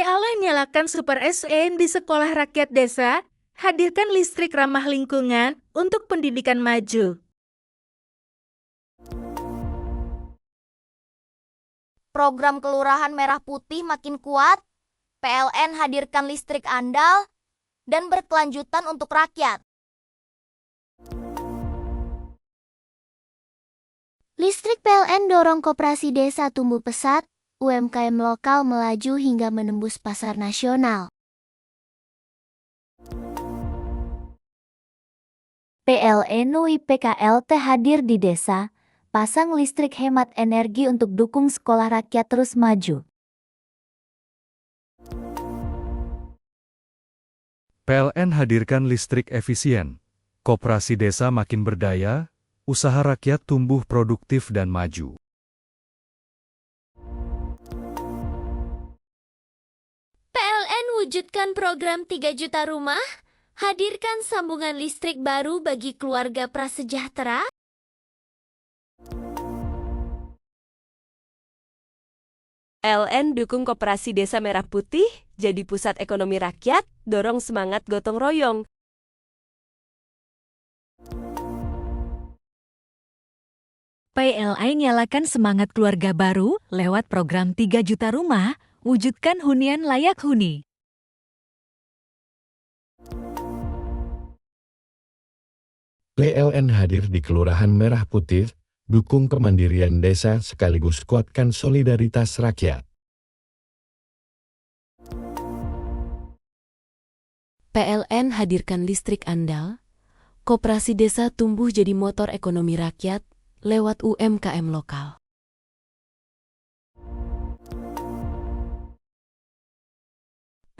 PLN nyalakan Super SN di sekolah rakyat desa, hadirkan listrik ramah lingkungan untuk pendidikan maju. Program Kelurahan Merah Putih makin kuat, PLN hadirkan listrik andal, dan berkelanjutan untuk rakyat. Listrik PLN dorong koperasi desa tumbuh pesat, UMKM lokal melaju hingga menembus pasar nasional. PLN UIPKLT hadir di desa, pasang listrik hemat energi untuk dukung sekolah rakyat terus maju. PLN hadirkan listrik efisien, koperasi desa makin berdaya, usaha rakyat tumbuh produktif dan maju. PLN wujudkan program 3 juta rumah, hadirkan sambungan listrik baru bagi keluarga prasejahtera. PLN dukung Koperasi Desa Merah Putih, jadi pusat ekonomi rakyat, dorong semangat gotong royong. PLN nyalakan semangat keluarga baru lewat program 3 juta rumah, wujudkan hunian layak huni. PLN hadir di Kelurahan Merah Putih, dukung kemandirian desa sekaligus kuatkan solidaritas rakyat. PLN hadirkan listrik andal, koperasi desa tumbuh jadi motor ekonomi rakyat lewat UMKM lokal.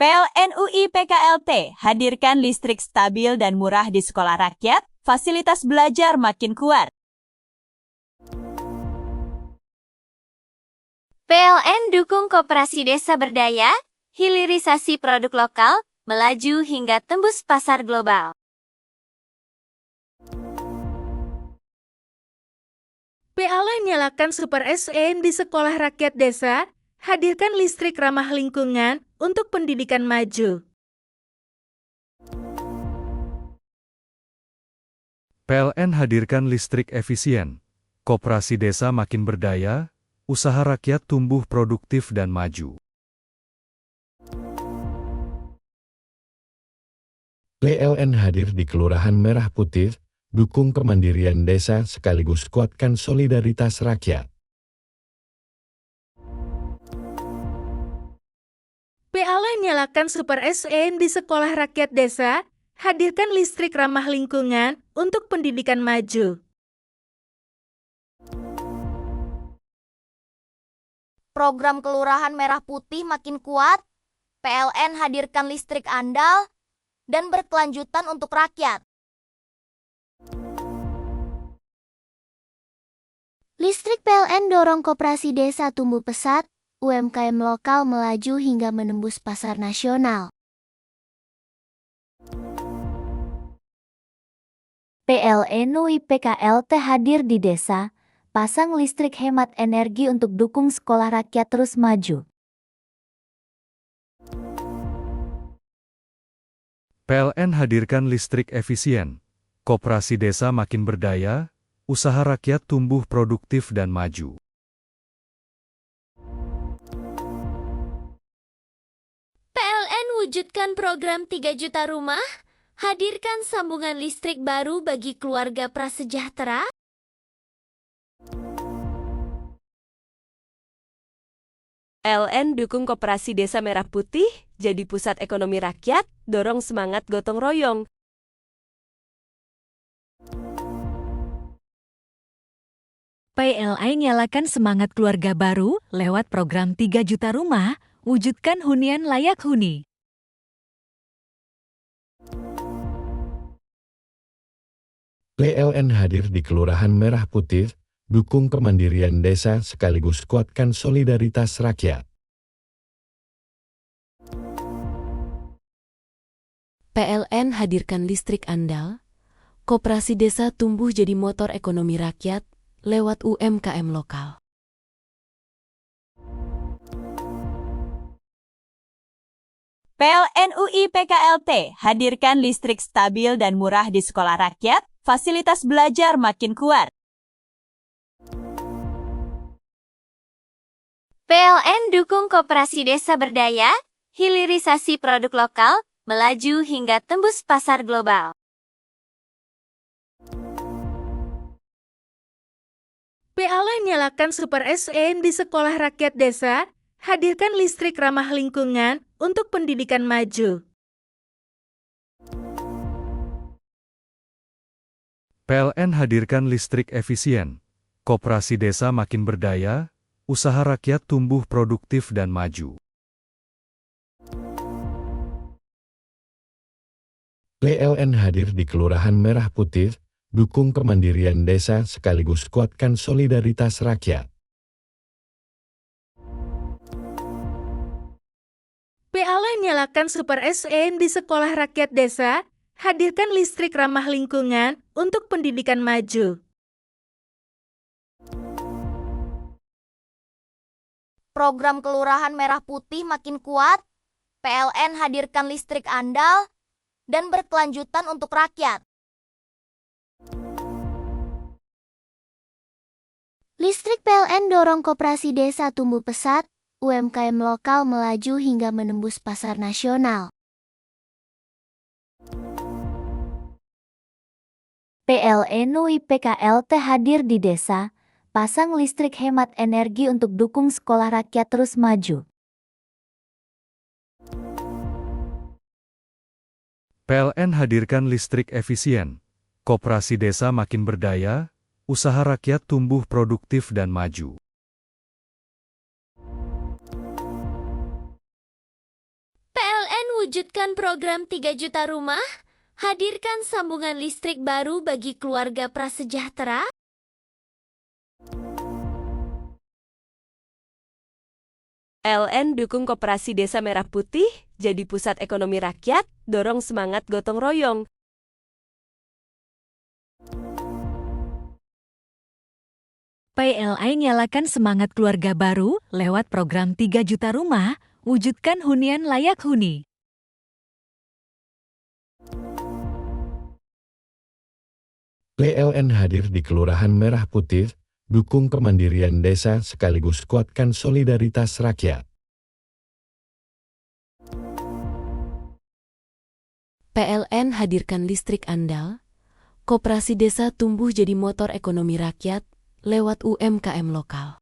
PLN UIPKLT hadirkan listrik stabil dan murah di sekolah rakyat, fasilitas belajar makin kuat. PLN dukung koperasi desa berdaya, hilirisasi produk lokal, melaju hingga tembus pasar global. PLN nyalakan Super SN di sekolah rakyat desa, hadirkan listrik ramah lingkungan untuk pendidikan maju. PLN hadirkan listrik efisien, koperasi desa makin berdaya, usaha rakyat tumbuh produktif dan maju. PLN hadir di Kelurahan Merah Putih, dukung kemandirian desa sekaligus kuatkan solidaritas rakyat. PLN nyalakan Super SN di sekolah rakyat desa, hadirkan listrik ramah lingkungan untuk pendidikan maju. Program Kelurahan Merah Putih makin kuat, PLN hadirkan listrik andal, dan berkelanjutan untuk rakyat. Listrik PLN dorong koperasi desa tumbuh pesat, UMKM lokal melaju hingga menembus pasar nasional. PLN UIPKLT hadir di desa, pasang listrik hemat energi untuk dukung sekolah rakyat terus maju. PLN hadirkan listrik efisien, koperasi desa makin berdaya, usaha rakyat tumbuh produktif dan maju. PLN wujudkan program 3 juta rumah, hadirkan sambungan listrik baru bagi keluarga prasejahtera. PLN dukung Koperasi Desa Merah Putih, jadi pusat ekonomi rakyat, dorong semangat gotong royong. PLN nyalakan semangat keluarga baru lewat program 3 juta rumah, wujudkan hunian layak huni. PLN hadir di Kelurahan Merah Putih, dukung kemandirian desa sekaligus kuatkan solidaritas rakyat. PLN hadirkan listrik andal, koperasi desa tumbuh jadi motor ekonomi rakyat lewat UMKM lokal. PLN UI PKLT hadirkan listrik stabil dan murah di sekolah rakyat, fasilitas belajar makin kuat. PLN dukung koperasi desa berdaya, hilirisasi produk lokal, melaju hingga tembus pasar global. PLN nyalakan Super SN di sekolah rakyat desa, hadirkan listrik ramah lingkungan untuk pendidikan maju. PLN hadirkan listrik efisien. Koperasi desa makin berdaya, usaha rakyat tumbuh produktif dan maju. PLN hadir di Kelurahan Merah Putih, dukung kemandirian desa sekaligus kuatkan solidaritas rakyat. PLN nyalakan Super SN di sekolah rakyat desa, hadirkan listrik ramah lingkungan untuk pendidikan maju. Program Kelurahan Merah Putih makin kuat, PLN hadirkan listrik andal, dan berkelanjutan untuk rakyat. Listrik PLN dorong koperasi desa tumbuh pesat, UMKM lokal melaju hingga menembus pasar nasional. PLN UI PKLT hadir di desa, pasang listrik hemat energi untuk dukung sekolah rakyat terus maju. PLN hadirkan listrik efisien. Koperasi desa makin berdaya, usaha rakyat tumbuh produktif dan maju. PLN wujudkan program 3 juta rumah, hadirkan sambungan listrik baru bagi keluarga prasejahtera. PLN dukung koperasi desa Merah Putih, jadi pusat ekonomi rakyat, dorong semangat gotong royong. PLN nyalakan semangat keluarga baru lewat program 3 juta rumah, wujudkan hunian layak huni. PLN hadir di Kelurahan Merah Putih, dukung kemandirian desa sekaligus kuatkan solidaritas rakyat. PLN hadirkan listrik andal, koperasi desa tumbuh jadi motor ekonomi rakyat lewat UMKM lokal.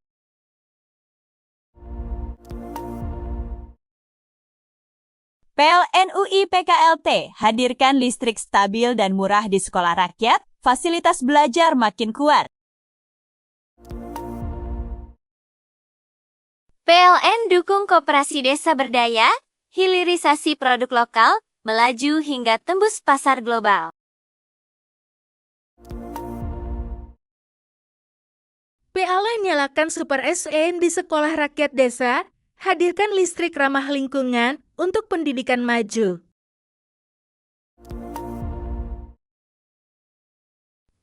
PLN UI PKLT hadirkan listrik stabil dan murah di sekolah rakyat, fasilitas belajar makin kuat. PLN dukung koperasi desa berdaya, hilirisasi produk lokal, melaju hingga tembus pasar global. PLN nyalakan Super SN di sekolah rakyat desa, hadirkan listrik ramah lingkungan untuk pendidikan maju.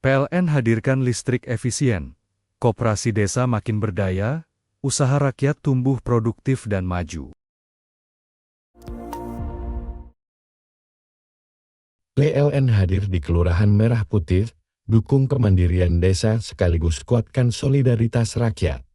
PLN hadirkan listrik efisien. Koperasi desa makin berdaya, usaha rakyat tumbuh produktif dan maju. PLN hadir di Kelurahan Merah Putih, dukung kemandirian desa sekaligus kuatkan solidaritas rakyat.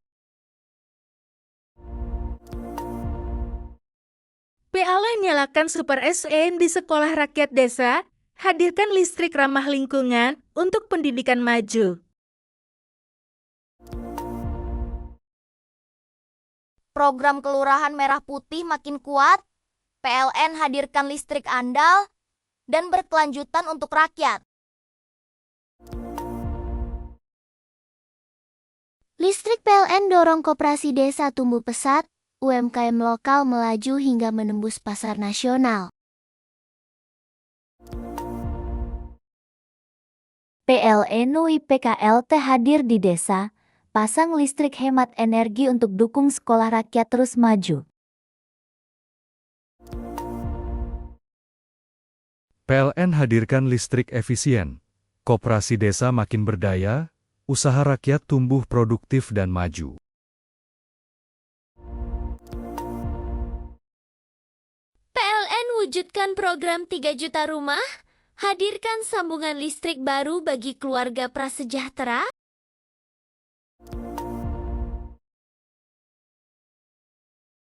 PLN nyalakan Super SN di sekolah rakyat desa, hadirkan listrik ramah lingkungan untuk pendidikan maju. Program Kelurahan Merah Putih makin kuat, PLN hadirkan listrik andal, dan berkelanjutan untuk rakyat. Listrik PLN dorong koperasi desa tumbuh pesat, UMKM lokal melaju hingga menembus pasar nasional. PLN UI PKLT hadir di desa, pasang listrik hemat energi untuk dukung sekolah rakyat terus maju. PLN hadirkan listrik efisien. Koperasi desa makin berdaya, usaha rakyat tumbuh produktif dan maju. PLN wujudkan program 3 juta rumah, hadirkan sambungan listrik baru bagi keluarga prasejahtera.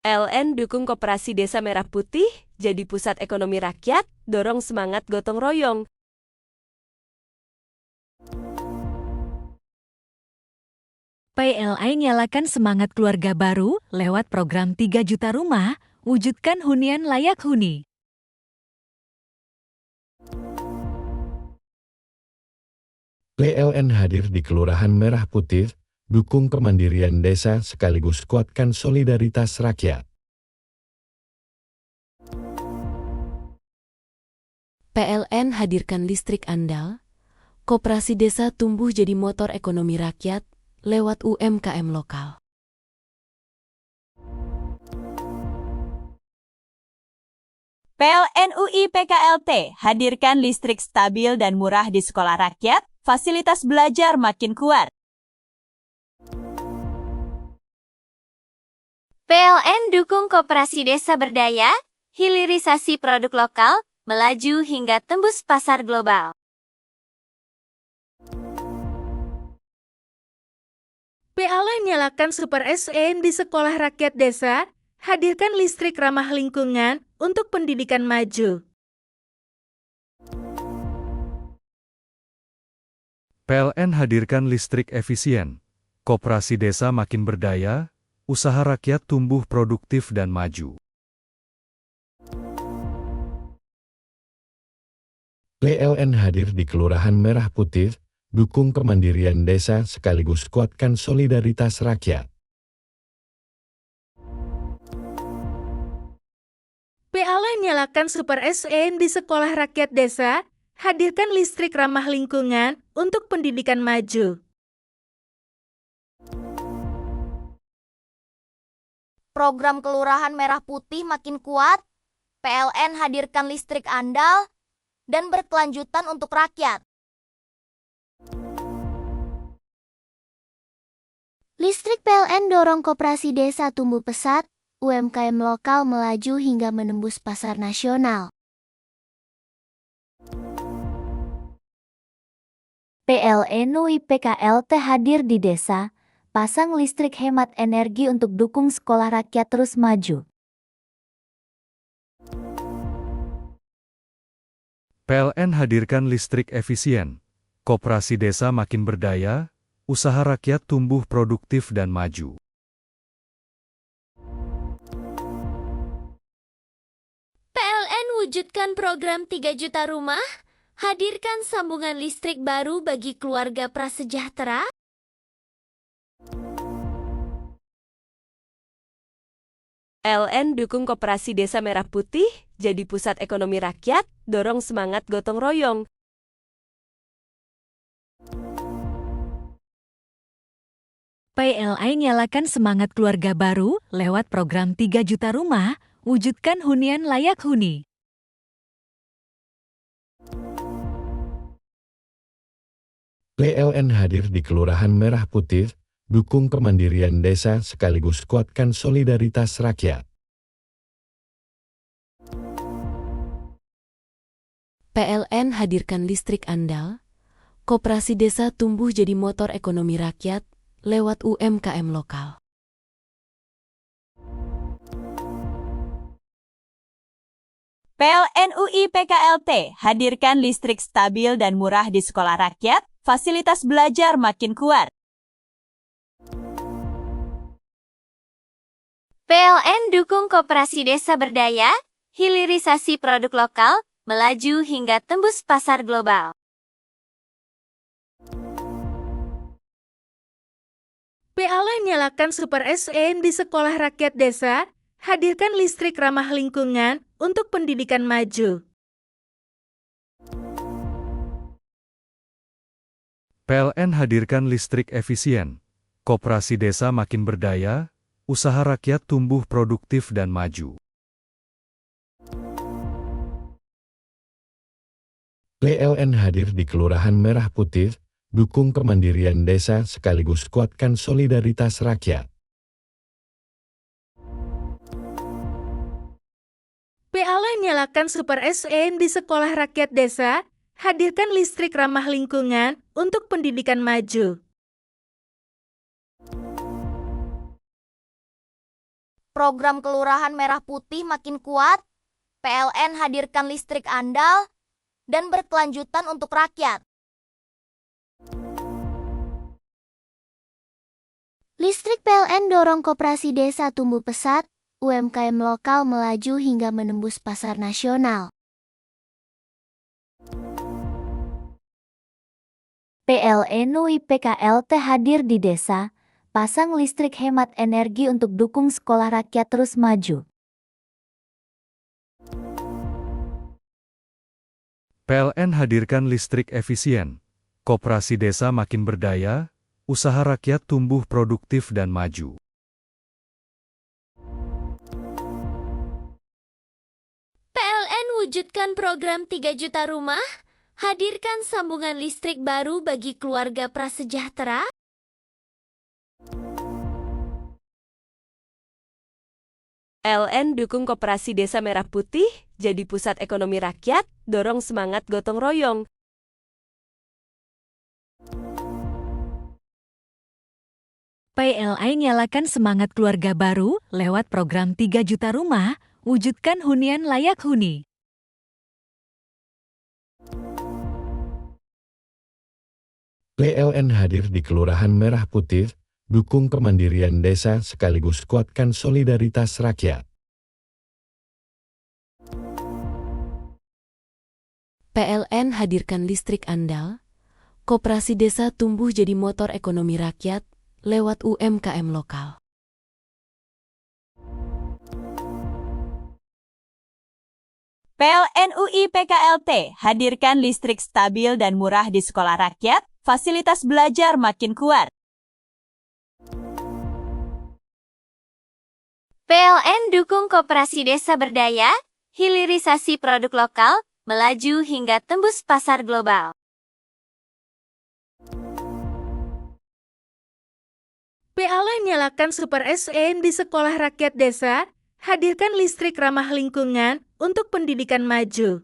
PLN dukung Koperasi Desa Merah Putih jadi pusat ekonomi rakyat, dorong semangat gotong royong. PLN nyalakan semangat keluarga baru lewat program 3 juta rumah, wujudkan hunian layak huni. PLN hadir di Kelurahan Merah Putih, dukung kemandirian desa sekaligus kuatkan solidaritas rakyat. PLN hadirkan listrik andal, koperasi desa tumbuh jadi motor ekonomi rakyat lewat UMKM lokal. PLN UI PKLT hadirkan listrik stabil dan murah di sekolah rakyat, fasilitas belajar makin kuat. PLN dukung koperasi desa berdaya, hilirisasi produk lokal, melaju hingga tembus pasar global. PLN nyalakan Super SN di sekolah rakyat desa, hadirkan listrik ramah lingkungan untuk pendidikan maju. PLN hadirkan listrik efisien, koperasi desa makin berdaya, usaha rakyat tumbuh produktif dan maju. PLN hadir di Kelurahan Merah Putih, dukung kemandirian desa sekaligus kuatkan solidaritas rakyat. PLN nyalakan Super SN di sekolah rakyat desa, hadirkan listrik ramah lingkungan untuk pendidikan maju. Program Kelurahan Merah Putih makin kuat, PLN hadirkan listrik andal, dan berkelanjutan untuk rakyat. Listrik PLN dorong koperasi desa tumbuh pesat, UMKM lokal melaju hingga menembus pasar nasional. PLN UI PKLT hadir di desa, pasang listrik hemat energi untuk dukung sekolah rakyat terus maju. PLN hadirkan listrik efisien, koperasi desa makin berdaya, usaha rakyat tumbuh produktif dan maju. PLN wujudkan program 3 juta rumah, hadirkan sambungan listrik baru bagi keluarga prasejahtera. PLN dukung Koperasi Desa Merah Putih jadi pusat ekonomi rakyat, dorong semangat gotong royong. PLN nyalakan semangat keluarga baru lewat program 3 juta rumah, wujudkan hunian layak huni. PLN hadir di Kelurahan Merah Putih, dukung kemandirian desa sekaligus kuatkan solidaritas rakyat. PLN hadirkan listrik andal, koperasi desa tumbuh jadi motor ekonomi rakyat lewat UMKM lokal. PLN UI PKLT hadirkan listrik stabil dan murah di sekolah rakyat, fasilitas belajar makin kuat. PLN dukung koperasi desa berdaya, hilirisasi produk lokal, melaju hingga tembus pasar global. PLN nyalakan Super SN di sekolah rakyat desa, hadirkan listrik ramah lingkungan untuk pendidikan maju. PLN hadirkan listrik efisien, koperasi desa makin berdaya, usaha rakyat tumbuh produktif dan maju. PLN hadir di Kelurahan Merah Putih, dukung kemandirian desa sekaligus kuatkan solidaritas rakyat. PLN nyalakan Super SN di sekolah rakyat desa, hadirkan listrik ramah lingkungan untuk pendidikan maju. Program Kelurahan Merah Putih makin kuat, PLN hadirkan listrik andal, dan berkelanjutan untuk rakyat. Listrik PLN dorong koperasi desa tumbuh pesat, UMKM lokal melaju hingga menembus pasar nasional. PLN UIPKLT hadir di desa, pasang listrik hemat energi untuk dukung sekolah rakyat terus maju. PLN hadirkan listrik efisien. Koperasi desa makin berdaya, usaha rakyat tumbuh produktif dan maju. PLN wujudkan program 3 juta rumah, hadirkan sambungan listrik baru bagi keluarga prasejahtera. LN dukung Koperasi Desa Merah Putih, jadi pusat ekonomi rakyat, dorong semangat gotong royong. PLN nyalakan semangat keluarga baru lewat program 3 juta rumah, wujudkan hunian layak huni. PLN hadir di Kelurahan Merah Putih, dukung kemandirian desa sekaligus kuatkan solidaritas rakyat. PLN hadirkan listrik andal, koperasi desa tumbuh jadi motor ekonomi rakyat lewat UMKM lokal. PLN UIPKLT hadirkan listrik stabil dan murah di sekolah rakyat, fasilitas belajar makin kuat. PLN dukung koperasi desa berdaya, hilirisasi produk lokal, melaju hingga tembus pasar global. PLN nyalakan Super SN di sekolah rakyat desa, hadirkan listrik ramah lingkungan untuk pendidikan maju.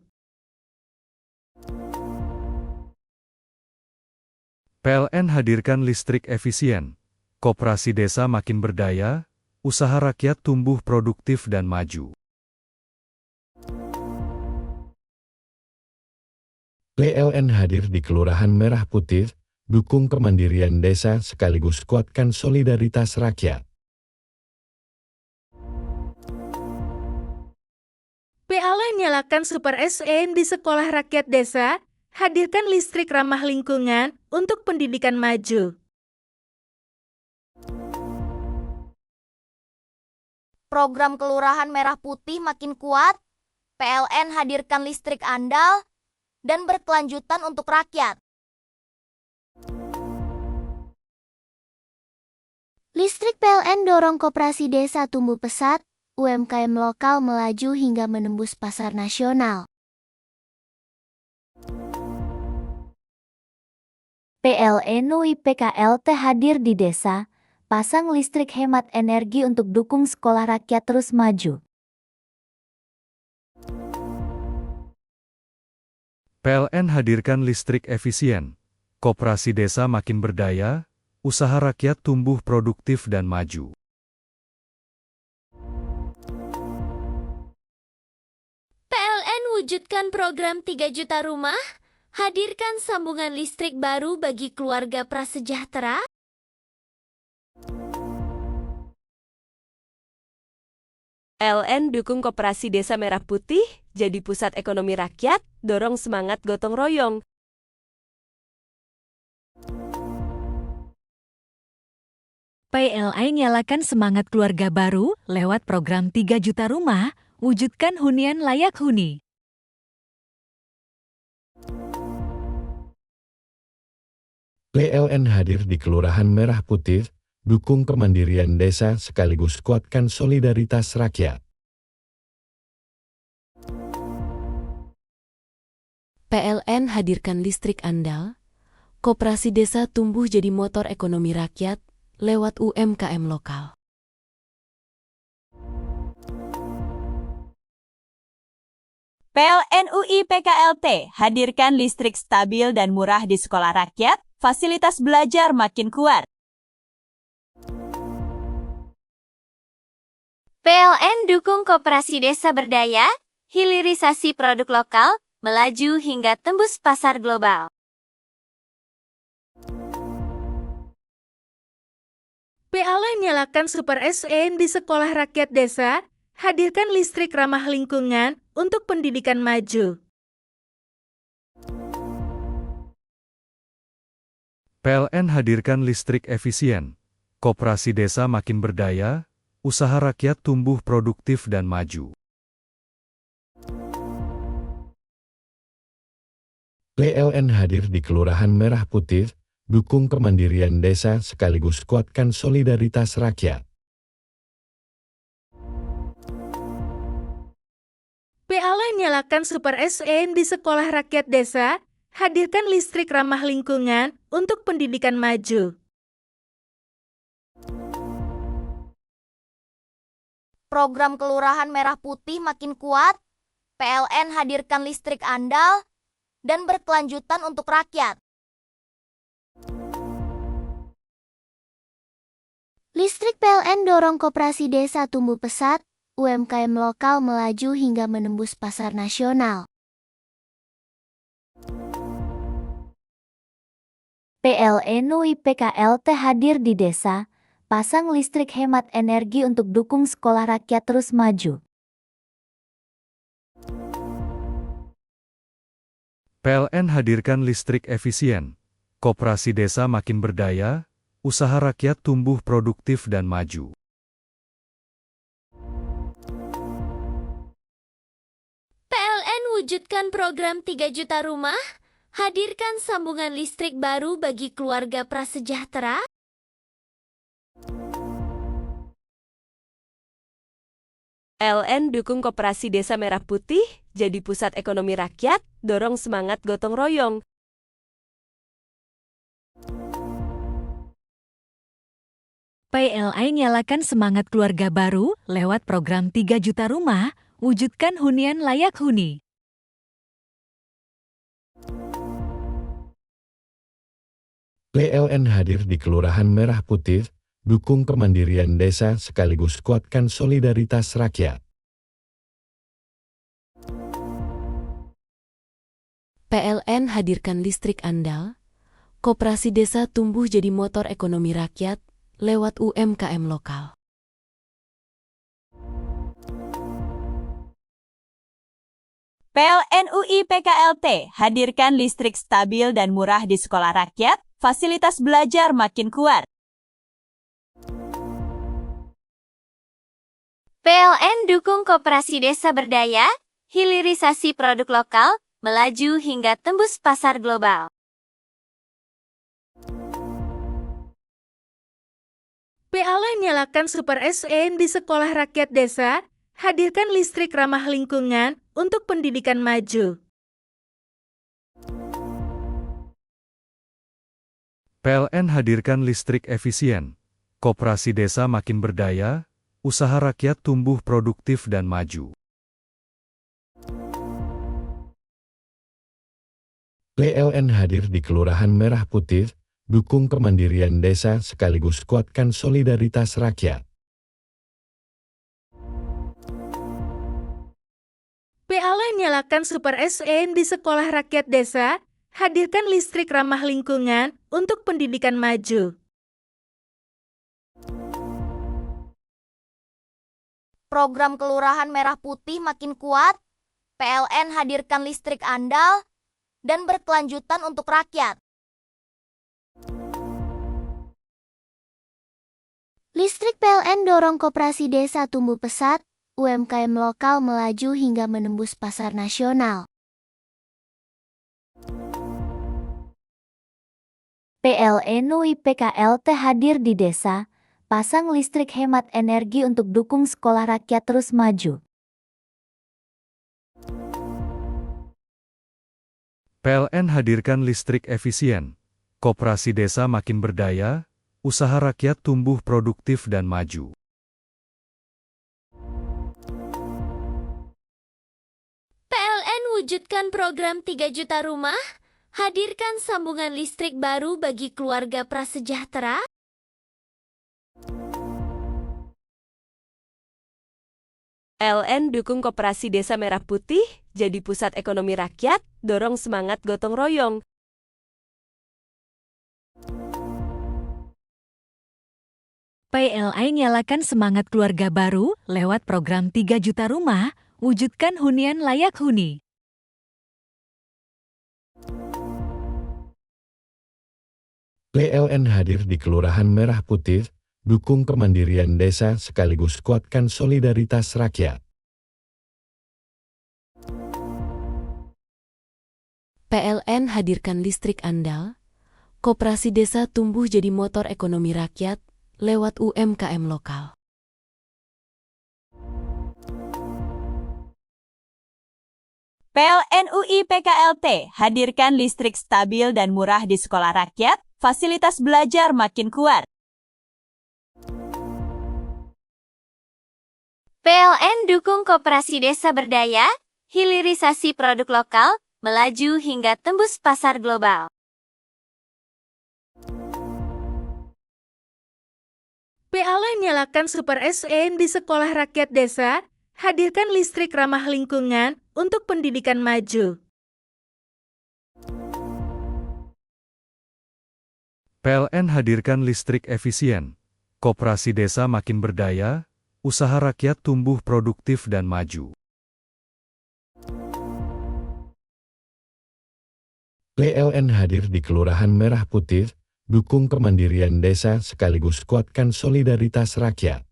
PLN hadirkan listrik efisien. Koperasi desa makin berdaya, usaha rakyat tumbuh produktif dan maju. PLN hadir di Kelurahan Merah Putih, dukung kemandirian desa sekaligus kuatkan solidaritas rakyat. PLN nyalakan Super SN di sekolah rakyat desa, hadirkan listrik ramah lingkungan untuk pendidikan maju. Program Kelurahan Merah Putih makin kuat, PLN hadirkan listrik andal, dan berkelanjutan untuk rakyat. Listrik PLN dorong koperasi desa tumbuh pesat, UMKM lokal melaju hingga menembus pasar nasional. PLN UIPKLT hadir di desa, pasang listrik hemat energi untuk dukung sekolah rakyat terus maju. PLN hadirkan listrik efisien. Koperasi desa makin berdaya, usaha rakyat tumbuh produktif dan maju. PLN wujudkan program 3 juta rumah, hadirkan sambungan listrik baru bagi keluarga prasejahtera. LN dukung Koperasi Desa Merah Putih, jadi pusat ekonomi rakyat, dorong semangat gotong royong. PLN nyalakan semangat keluarga baru lewat program 3 juta rumah, wujudkan hunian layak huni. PLN hadir di Kelurahan Merah Putih, dukung kemandirian desa sekaligus kuatkan solidaritas rakyat. PLN hadirkan listrik andal, koperasi desa tumbuh jadi motor ekonomi rakyat lewat UMKM lokal. PLN UI PKLT hadirkan listrik stabil dan murah di sekolah rakyat, fasilitas belajar makin kuat. PLN dukung koperasi desa berdaya, hilirisasi produk lokal, melaju hingga tembus pasar global. PLN nyalakan Super SN di sekolah rakyat desa, hadirkan listrik ramah lingkungan untuk pendidikan maju. PLN hadirkan listrik efisien. Koperasi desa makin berdaya, usaha rakyat tumbuh produktif dan maju. PLN hadir di Kelurahan Merah Putih, dukung kemandirian desa sekaligus kuatkan solidaritas rakyat. PLN nyalakan Super SN di sekolah rakyat desa, hadirkan listrik ramah lingkungan untuk pendidikan maju. Program Kelurahan Merah Putih makin kuat, PLN hadirkan listrik andal, dan berkelanjutan untuk rakyat. Listrik PLN dorong koperasi desa tumbuh pesat, UMKM lokal melaju hingga menembus pasar nasional. PLN UI PKLT hadir di desa, pasang listrik hemat energi untuk dukung sekolah rakyat terus maju. PLN hadirkan listrik efisien. Koperasi desa makin berdaya, usaha rakyat tumbuh produktif dan maju. PLN wujudkan program 3 juta rumah, hadirkan sambungan listrik baru bagi keluarga prasejahtera. PLN dukung koperasi desa Merah Putih, jadi pusat ekonomi rakyat, dorong semangat gotong royong. PLN nyalakan semangat keluarga baru lewat program 3 juta rumah, wujudkan hunian layak huni. PLN hadir di Kelurahan Merah Putih, dukung kemandirian desa sekaligus kuatkan solidaritas rakyat. PLN hadirkan listrik andal, koperasi desa tumbuh jadi motor ekonomi rakyat lewat UMKM lokal. PLN UI PKLT hadirkan listrik stabil dan murah di sekolah rakyat, fasilitas belajar makin kuat. PLN dukung koperasi desa berdaya, hilirisasi produk lokal, melaju hingga tembus pasar global. PLN nyalakan Super SN di sekolah rakyat desa, hadirkan listrik ramah lingkungan untuk pendidikan maju. PLN hadirkan listrik efisien. Koperasi desa makin berdaya, usaha rakyat tumbuh produktif dan maju. PLN hadir di Kelurahan Merah Putih, dukung kemandirian desa sekaligus kuatkan solidaritas rakyat. PLN nyalakan Super SN di sekolah rakyat desa, hadirkan listrik ramah lingkungan untuk pendidikan maju. Program Kelurahan Merah Putih makin kuat, PLN hadirkan listrik andal, dan berkelanjutan untuk rakyat. Listrik PLN dorong koperasi desa tumbuh pesat, UMKM lokal melaju hingga menembus pasar nasional. PLN UI PKLT hadir di desa, pasang listrik hemat energi untuk dukung sekolah rakyat terus maju. PLN hadirkan listrik efisien. Koperasi desa makin berdaya, usaha rakyat tumbuh produktif dan maju. PLN wujudkan program 3 juta rumah, hadirkan sambungan listrik baru bagi keluarga prasejahtera. PLN dukung Koperasi Desa Merah Putih jadi pusat ekonomi rakyat, dorong semangat gotong royong. PLN nyalakan semangat keluarga baru lewat program 3 juta rumah, wujudkan hunian layak huni. PLN hadir di Kelurahan Merah Putih, dukung kemandirian desa sekaligus kuatkan solidaritas rakyat. PLN hadirkan listrik andal, koperasi desa tumbuh jadi motor ekonomi rakyat lewat UMKM lokal. PLN UI PKLT hadirkan listrik stabil dan murah di sekolah rakyat, fasilitas belajar makin kuat. PLN dukung koperasi desa berdaya, hilirisasi produk lokal, melaju hingga tembus pasar global. PLN nyalakan Super SN di sekolah rakyat desa, hadirkan listrik ramah lingkungan untuk pendidikan maju. PLN hadirkan listrik efisien, koperasi desa makin berdaya, usaha rakyat tumbuh produktif dan maju. PLN hadir di Kelurahan Merah Putih, dukung kemandirian desa sekaligus kuatkan solidaritas rakyat.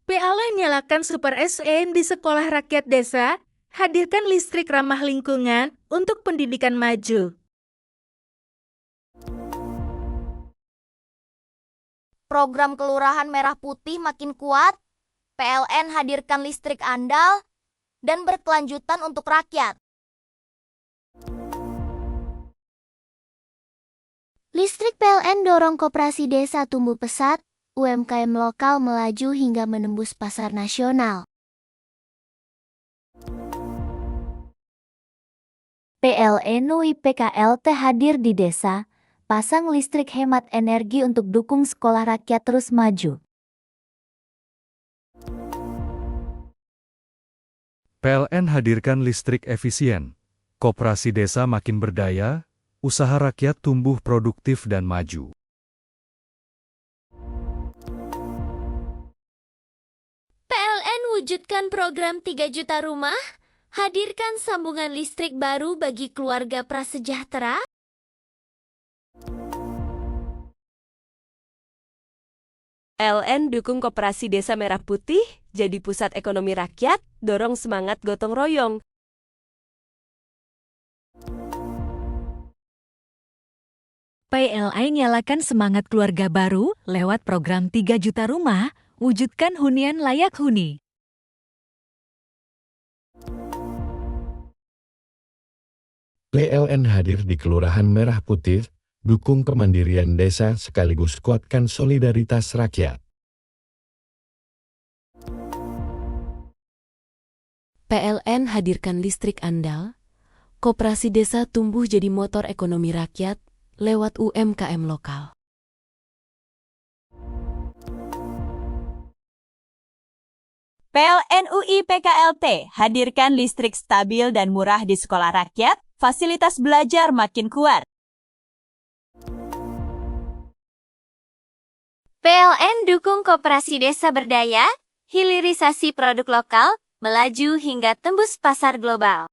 PLN nyalakan Super SN di sekolah rakyat desa, hadirkan listrik ramah lingkungan untuk pendidikan maju. Program Kelurahan Merah Putih makin kuat, PLN hadirkan listrik andal, dan berkelanjutan untuk rakyat. Listrik PLN dorong koperasi desa tumbuh pesat, UMKM lokal melaju hingga menembus pasar nasional. PLN UI PKLT hadir di desa, pasang listrik hemat energi untuk dukung sekolah rakyat terus maju. PLN hadirkan listrik efisien, koperasi desa makin berdaya, usaha rakyat tumbuh produktif dan maju. PLN wujudkan program 3 juta rumah, hadirkan sambungan listrik baru bagi keluarga prasejahtera. PLN dukung Koperasi Desa Merah Putih jadi pusat ekonomi rakyat, dorong semangat gotong royong. PLN nyalakan semangat keluarga baru lewat program 3 juta rumah, wujudkan hunian layak huni. PLN hadir di Kelurahan Merah Putih, dukung kemandirian desa sekaligus kuatkan solidaritas rakyat. PLN hadirkan listrik andal, koperasi desa tumbuh jadi motor ekonomi rakyat lewat UMKM lokal. PLN UI PKLT hadirkan listrik stabil dan murah di sekolah rakyat, fasilitas belajar makin kuat. PLN dukung koperasi desa berdaya, hilirisasi produk lokal, melaju hingga tembus pasar global.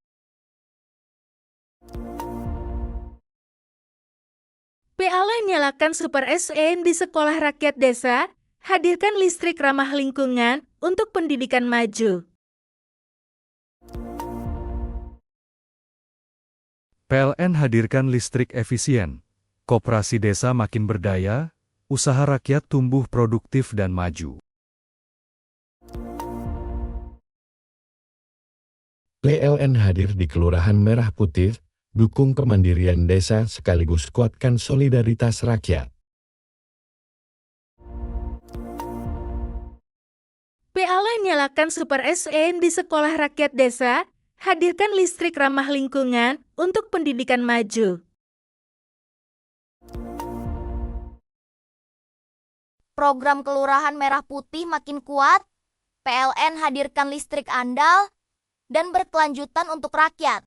PLN nyalakan Super SN di sekolah rakyat desa, hadirkan listrik ramah lingkungan untuk pendidikan maju. PLN hadirkan listrik efisien, koperasi desa makin berdaya, usaha rakyat tumbuh produktif dan maju. PLN hadir di Kelurahan Merah Putih, dukung kemandirian desa sekaligus kuatkan solidaritas rakyat. PLN nyalakan Super SN di sekolah rakyat desa, hadirkan listrik ramah lingkungan untuk pendidikan maju. Program Kelurahan Merah Putih makin kuat, PLN hadirkan listrik andal, dan berkelanjutan untuk rakyat.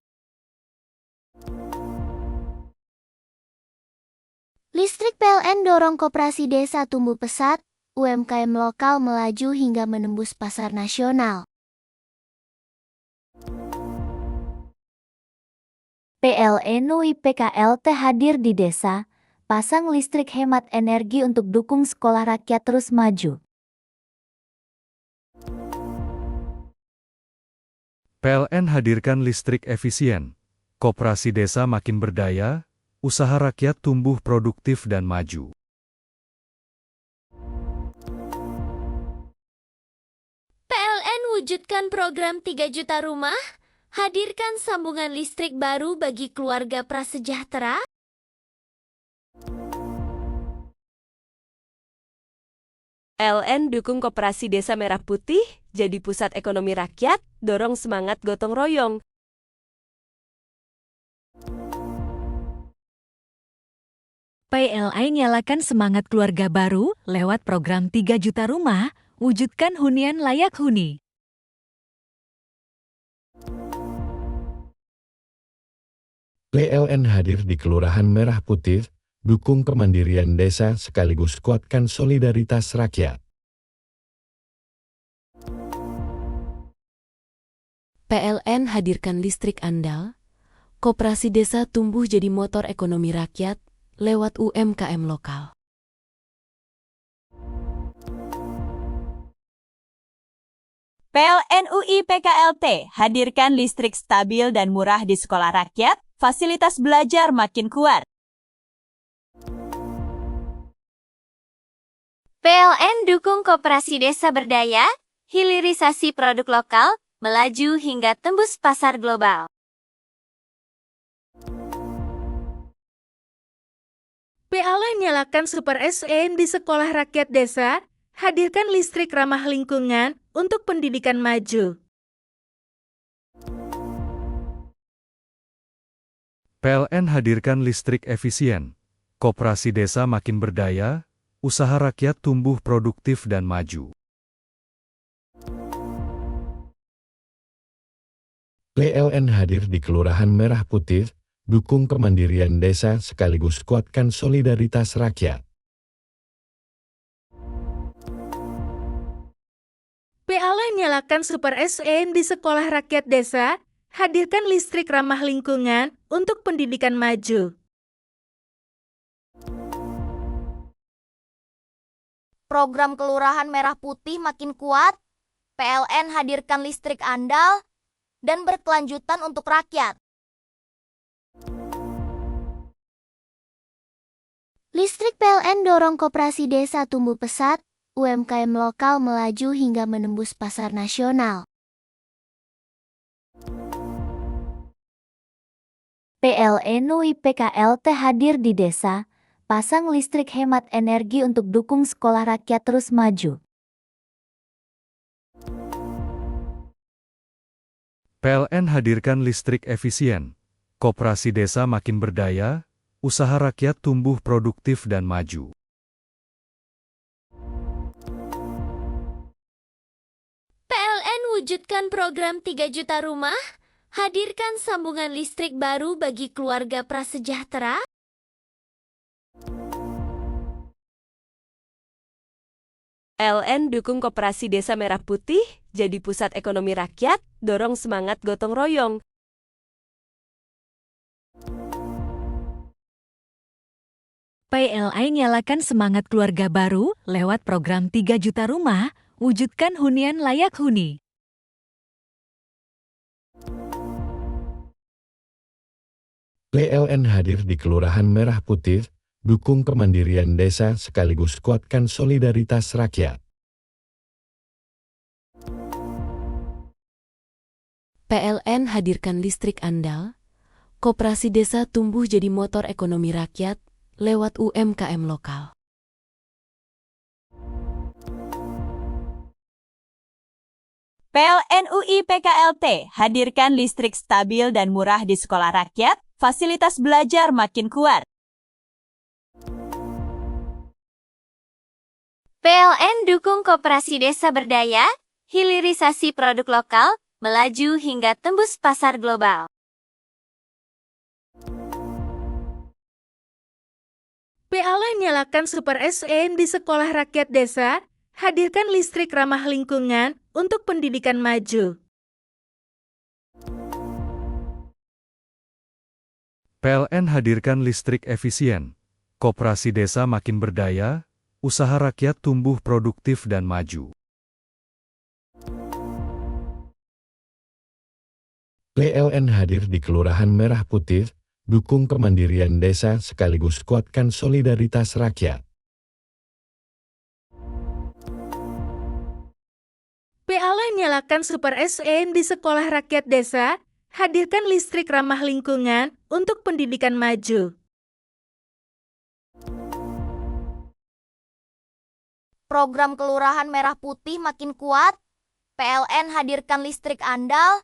Listrik PLN dorong koperasi desa tumbuh pesat, UMKM lokal melaju hingga menembus pasar nasional. PLN UIPKLT hadir di desa, pasang listrik hemat energi untuk dukung sekolah rakyat terus maju. PLN hadirkan listrik efisien. Koperasi desa makin berdaya, usaha rakyat tumbuh produktif dan maju. PLN wujudkan program 3 juta rumah, hadirkan sambungan listrik baru bagi keluarga prasejahtera. LN dukung Koperasi Desa Merah Putih, jadi pusat ekonomi rakyat, dorong semangat gotong royong. PLN nyalakan semangat keluarga baru lewat program 3 juta rumah, wujudkan hunian layak huni. PLN hadir di Kelurahan Merah Putih, dukung kemandirian desa sekaligus kuatkan solidaritas rakyat. PLN hadirkan listrik andal, koperasi desa tumbuh jadi motor ekonomi rakyat lewat UMKM lokal. PLN UIPKLT hadirkan listrik stabil dan murah di sekolah rakyat, fasilitas belajar makin kuat. PLN dukung koperasi desa berdaya, hilirisasi produk lokal, melaju hingga tembus pasar global. PLN nyalakan Super SN di sekolah rakyat desa, hadirkan listrik ramah lingkungan untuk pendidikan maju. PLN hadirkan listrik efisien. Koperasi desa makin berdaya, usaha rakyat tumbuh produktif dan maju. PLN hadir di Kelurahan Merah Putih, dukung kemandirian desa sekaligus kuatkan solidaritas rakyat. PLN nyalakan Super SN di sekolah rakyat desa, hadirkan listrik ramah lingkungan untuk pendidikan maju. Program Kelurahan Merah Putih makin kuat, PLN hadirkan listrik andal, dan berkelanjutan untuk rakyat. Listrik PLN dorong koperasi desa tumbuh pesat, UMKM lokal melaju hingga menembus pasar nasional. PLN UIPKLT hadir di desa, pasang listrik hemat energi untuk dukung sekolah rakyat terus maju. PLN hadirkan listrik efisien. Koperasi desa makin berdaya, usaha rakyat tumbuh produktif dan maju. PLN wujudkan program 3 juta rumah, hadirkan sambungan listrik baru bagi keluarga prasejahtera. LN dukung Koperasi Desa Merah Putih, jadi pusat ekonomi rakyat, dorong semangat gotong royong. PLN nyalakan semangat keluarga baru lewat program 3 juta rumah, wujudkan hunian layak huni. PLN hadir di Kelurahan Merah Putih, dukung kemandirian desa sekaligus kuatkan solidaritas rakyat. PLN hadirkan listrik andal, koperasi desa tumbuh jadi motor ekonomi rakyat lewat UMKM lokal. PLN UI PKLT hadirkan listrik stabil dan murah di sekolah rakyat, fasilitas belajar makin kuat. PLN dukung koperasi desa berdaya, hilirisasi produk lokal, melaju hingga tembus pasar global. PLN nyalakan Super SN di sekolah rakyat desa, hadirkan listrik ramah lingkungan untuk pendidikan maju. PLN hadirkan listrik efisien. Koperasi desa makin berdaya, usaha rakyat tumbuh produktif dan maju. PLN hadir di Kelurahan Merah Putih, dukung kemandirian desa sekaligus kuatkan solidaritas rakyat. PLN nyalakan Super SN di sekolah rakyat desa, hadirkan listrik ramah lingkungan untuk pendidikan maju. Program Kelurahan Merah Putih makin kuat, PLN hadirkan listrik andal,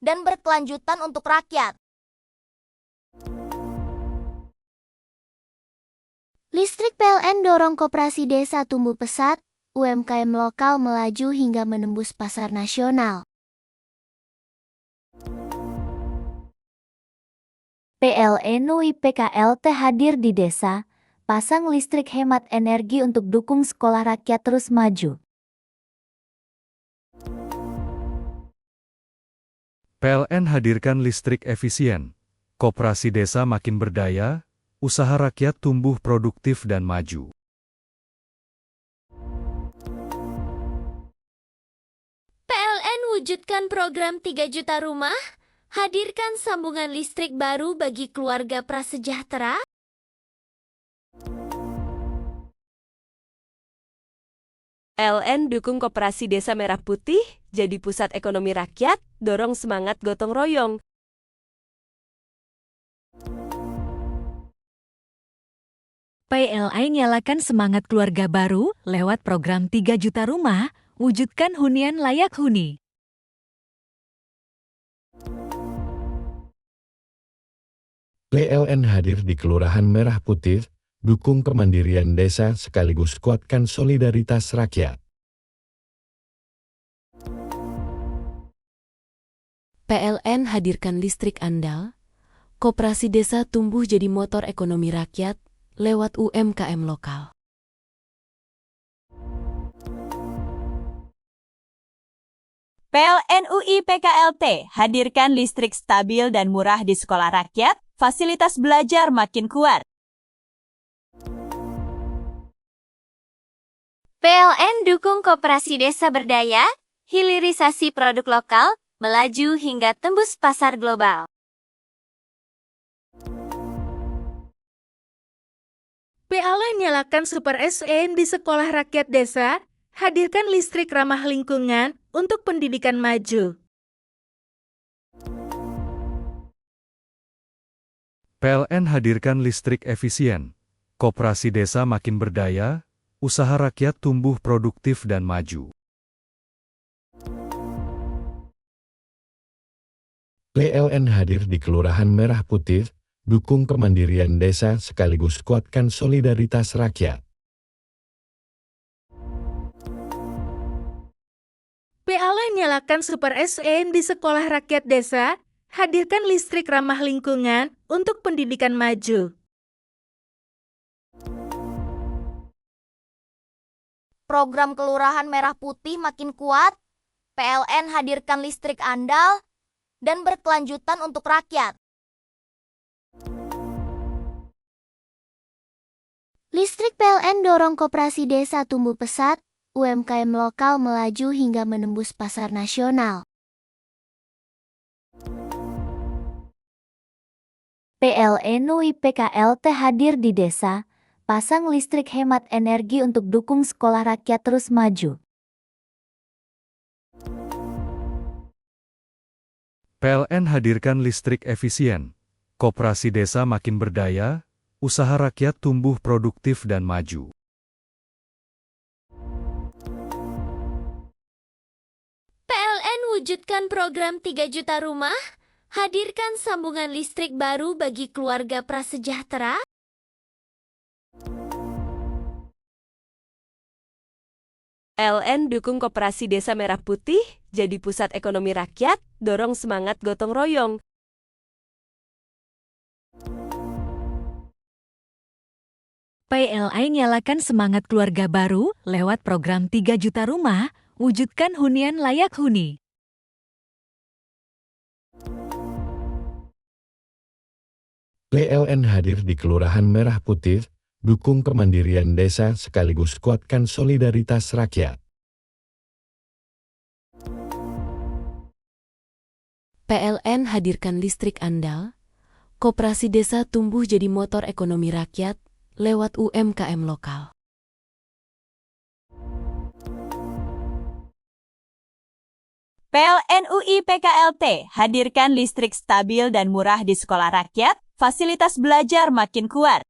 dan berkelanjutan untuk rakyat. Listrik PLN dorong koperasi desa tumbuh pesat, UMKM lokal melaju hingga menembus pasar nasional. PLN UI PKLT hadir di desa, pasang listrik hemat energi untuk dukung sekolah rakyat terus maju. PLN hadirkan listrik efisien. Koperasi desa makin berdaya, usaha rakyat tumbuh produktif dan maju. PLN wujudkan program 3 juta rumah, hadirkan sambungan listrik baru bagi keluarga prasejahtera. PLN dukung koperasi desa Merah Putih, jadi pusat ekonomi rakyat, dorong semangat gotong royong. PLN nyalakan semangat keluarga baru lewat program 3 juta rumah, wujudkan hunian layak huni. PLN hadir di Kelurahan Merah Putih, dukung kemandirian desa sekaligus kuatkan solidaritas rakyat. PLN hadirkan listrik andal, koperasi desa tumbuh jadi motor ekonomi rakyat lewat UMKM lokal. PLN UI PKLT hadirkan listrik stabil dan murah di sekolah rakyat, fasilitas belajar makin kuat. PLN dukung koperasi desa berdaya, hilirisasi produk lokal, melaju hingga tembus pasar global. PLN nyalakan Super SN di sekolah rakyat desa, hadirkan listrik ramah lingkungan untuk pendidikan maju. PLN hadirkan listrik efisien. Koperasi desa makin berdaya, usaha rakyat tumbuh produktif dan maju. PLN hadir di Kelurahan Merah Putih, dukung kemandirian desa sekaligus kuatkan solidaritas rakyat. PLN nyalakan Super SN di sekolah rakyat desa, hadirkan listrik ramah lingkungan untuk pendidikan maju. Program Kelurahan Merah Putih makin kuat, PLN hadirkan listrik andal, dan berkelanjutan untuk rakyat. Listrik PLN dorong koperasi desa tumbuh pesat, UMKM lokal melaju hingga menembus pasar nasional. PLN UI PKLT hadir di desa, pasang listrik hemat energi untuk dukung sekolah rakyat terus maju. PLN hadirkan listrik efisien. Koperasi desa makin berdaya, usaha rakyat tumbuh produktif dan maju. PLN wujudkan program 3 juta rumah, hadirkan sambungan listrik baru bagi keluarga prasejahtera. PLN dukung Koperasi Desa Merah Putih jadi pusat ekonomi rakyat, dorong semangat gotong royong. PLN nyalakan semangat keluarga baru lewat program 3 juta rumah, wujudkan hunian layak huni. PLN hadir di Kelurahan Merah Putih, dukung kemandirian desa sekaligus kuatkan solidaritas rakyat. PLN hadirkan listrik andal, koperasi desa tumbuh jadi motor ekonomi rakyat lewat UMKM lokal. PLN UI PKLT hadirkan listrik stabil dan murah di sekolah rakyat, fasilitas belajar makin kuat.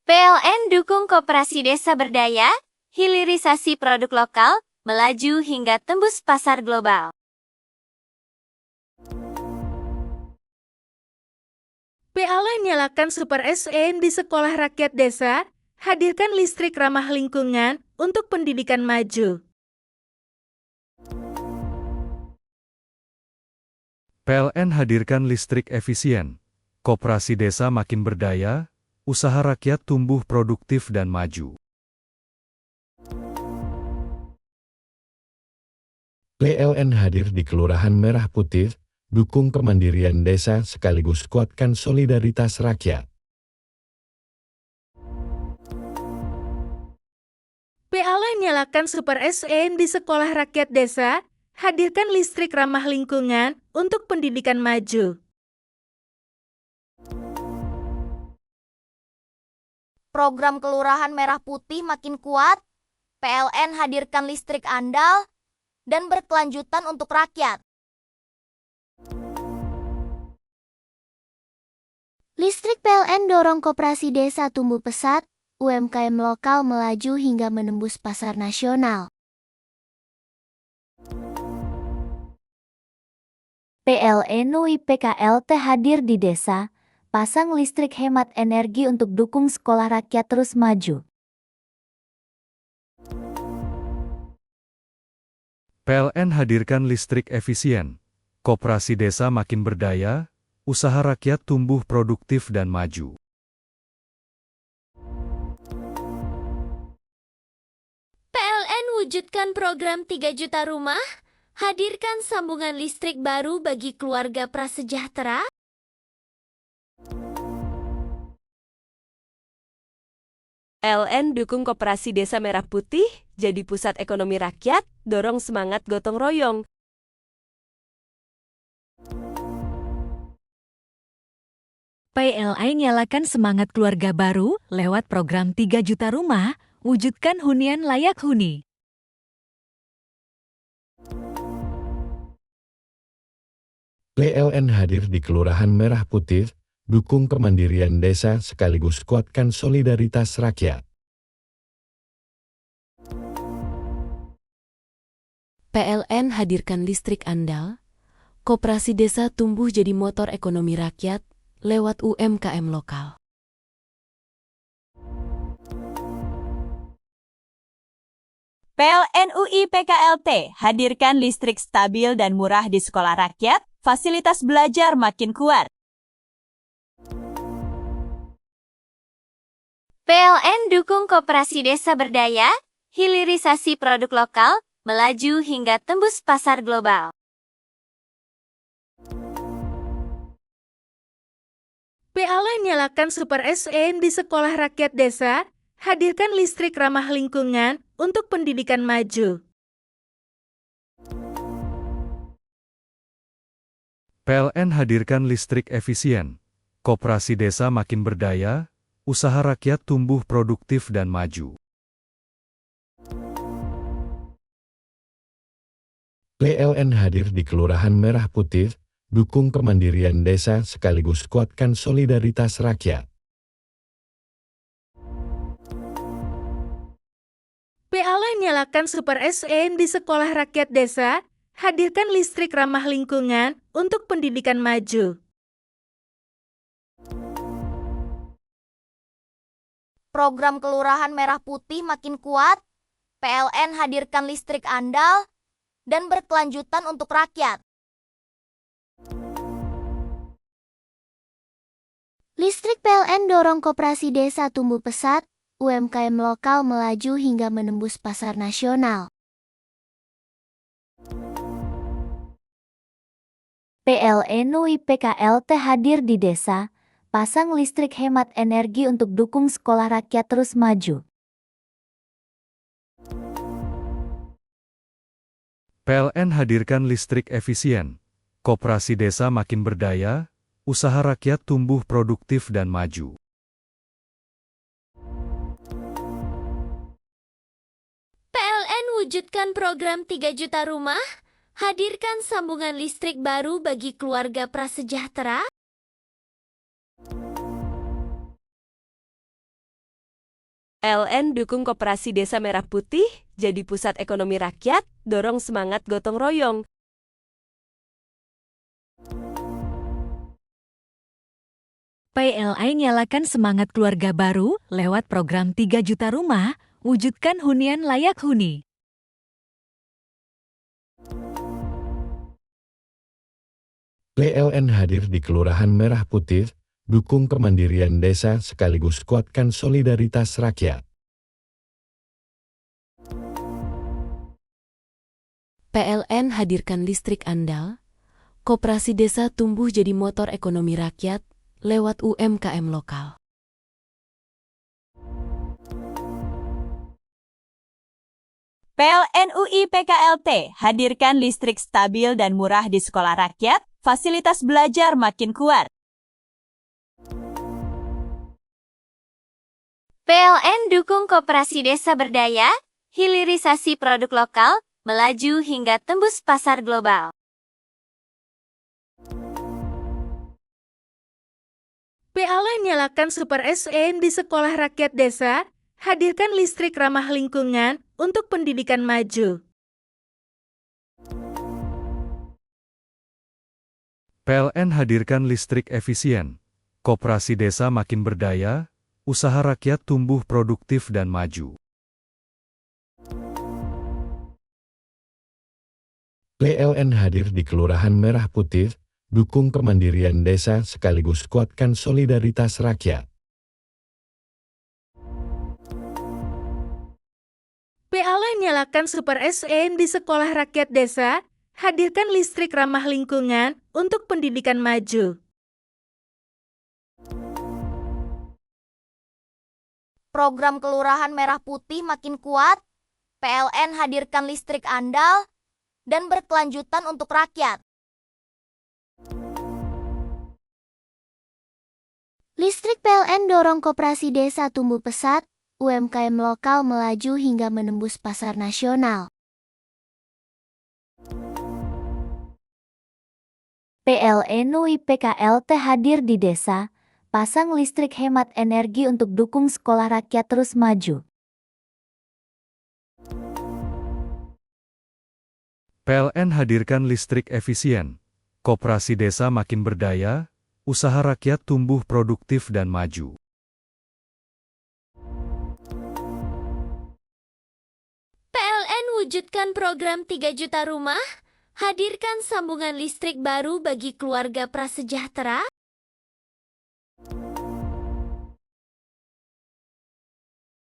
PLN dukung koperasi desa berdaya, hilirisasi produk lokal, melaju hingga tembus pasar global. PLN nyalakan Super SN di sekolah rakyat desa, hadirkan listrik ramah lingkungan untuk pendidikan maju. PLN hadirkan listrik efisien, koperasi desa makin berdaya, usaha rakyat tumbuh produktif dan maju. PLN hadir di Kelurahan Merah Putih, dukung kemandirian desa sekaligus kuatkan solidaritas rakyat. PLN nyalakan Super SN di sekolah rakyat desa, hadirkan listrik ramah lingkungan untuk pendidikan maju. Program Kelurahan Merah Putih makin kuat, PLN hadirkan listrik andal, dan berkelanjutan untuk rakyat. Listrik PLN dorong koperasi desa tumbuh pesat, UMKM lokal melaju hingga menembus pasar nasional. PLN UI PKLT hadir di desa, pasang listrik hemat energi untuk dukung sekolah rakyat terus maju. PLN hadirkan listrik efisien, koperasi desa makin berdaya, usaha rakyat tumbuh produktif dan maju. PLN wujudkan program 3 juta rumah, hadirkan sambungan listrik baru bagi keluarga prasejahtera. PLN dukung Koperasi Desa Merah Putih jadi pusat ekonomi rakyat, dorong semangat gotong royong. PLN nyalakan semangat keluarga baru lewat program 3 juta rumah, wujudkan hunian layak huni. PLN hadir di Kelurahan Merah Putih, dukung kemandirian desa sekaligus kuatkan solidaritas rakyat. PLN hadirkan listrik andal, koperasi desa tumbuh jadi motor ekonomi rakyat lewat UMKM lokal. PLN UI PKLT hadirkan listrik stabil dan murah di sekolah rakyat, fasilitas belajar makin kuat. PLN dukung koperasi desa berdaya, hilirisasi produk lokal, melaju hingga tembus pasar global. PLN nyalakan Super SN di sekolah rakyat desa, hadirkan listrik ramah lingkungan untuk pendidikan maju. PLN hadirkan listrik efisien, koperasi desa makin berdaya, usaha rakyat tumbuh produktif dan maju. PLN hadir di Kelurahan Merah Putih, dukung kemandirian desa sekaligus kuatkan solidaritas rakyat. PLN nyalakan Super SN di sekolah rakyat desa, hadirkan listrik ramah lingkungan untuk pendidikan maju. Program Kelurahan Merah Putih makin kuat, PLN hadirkan listrik andal, dan berkelanjutan untuk rakyat. Listrik PLN dorong koperasi desa tumbuh pesat, UMKM lokal melaju hingga menembus pasar nasional. PLN UIPKLT hadir di desa, pasang listrik hemat energi untuk dukung sekolah rakyat terus maju. PLN hadirkan listrik efisien. Koperasi desa makin berdaya, usaha rakyat tumbuh produktif dan maju. PLN wujudkan program 3 juta rumah, hadirkan sambungan listrik baru bagi keluarga prasejahtera. PLN dukung Koperasi Desa Merah Putih, jadi pusat ekonomi rakyat, dorong semangat gotong royong. PLN nyalakan semangat keluarga baru lewat program 3 juta rumah, wujudkan hunian layak huni. PLN hadir di Kelurahan Merah Putih, dukung kemandirian desa sekaligus kuatkan solidaritas rakyat. PLN hadirkan listrik andal, koperasi desa tumbuh jadi motor ekonomi rakyat lewat UMKM lokal. PLN UIPKLT hadirkan listrik stabil dan murah di sekolah rakyat, fasilitas belajar makin kuat. PLN dukung koperasi desa berdaya, hilirisasi produk lokal, melaju hingga tembus pasar global. PLN nyalakan Super SN di sekolah rakyat desa, hadirkan listrik ramah lingkungan untuk pendidikan maju. PLN hadirkan listrik efisien. Koperasi desa makin berdaya, usaha rakyat tumbuh produktif dan maju. PLN hadir di Kelurahan Merah Putih, dukung kemandirian desa sekaligus kuatkan solidaritas rakyat. PLN nyalakan Super SN di sekolah rakyat desa, hadirkan listrik ramah lingkungan untuk pendidikan maju. Program Kelurahan Merah Putih makin kuat, PLN hadirkan listrik andal, dan berkelanjutan untuk rakyat. Listrik PLN dorong koperasi desa tumbuh pesat, UMKM lokal melaju hingga menembus pasar nasional. PLN UIPKLT hadir di desa, pasang listrik hemat energi untuk dukung sekolah rakyat terus maju. PLN hadirkan listrik efisien. Koperasi desa makin berdaya, usaha rakyat tumbuh produktif dan maju. PLN wujudkan program 3 juta rumah, hadirkan sambungan listrik baru bagi keluarga prasejahtera.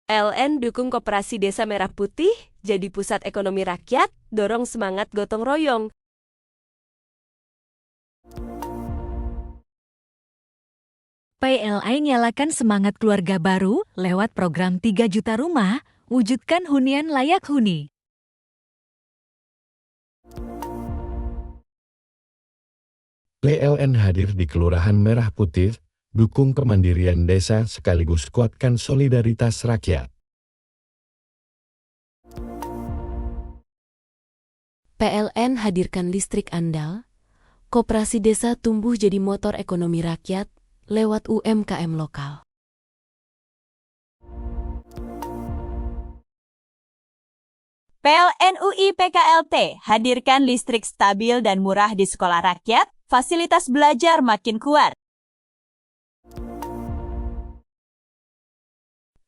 PLN dukung Koperasi Desa Merah Putih, jadi pusat ekonomi rakyat, dorong semangat gotong royong. PLN nyalakan semangat keluarga baru lewat program 3 juta rumah, wujudkan hunian layak huni. PLN hadir di Kelurahan Merah Putih, dukung kemandirian desa sekaligus kuatkan solidaritas rakyat. PLN hadirkan listrik andal, koperasi desa tumbuh jadi motor ekonomi rakyat lewat UMKM lokal. PLN UI PKLT hadirkan listrik stabil dan murah di sekolah rakyat, fasilitas belajar makin kuat.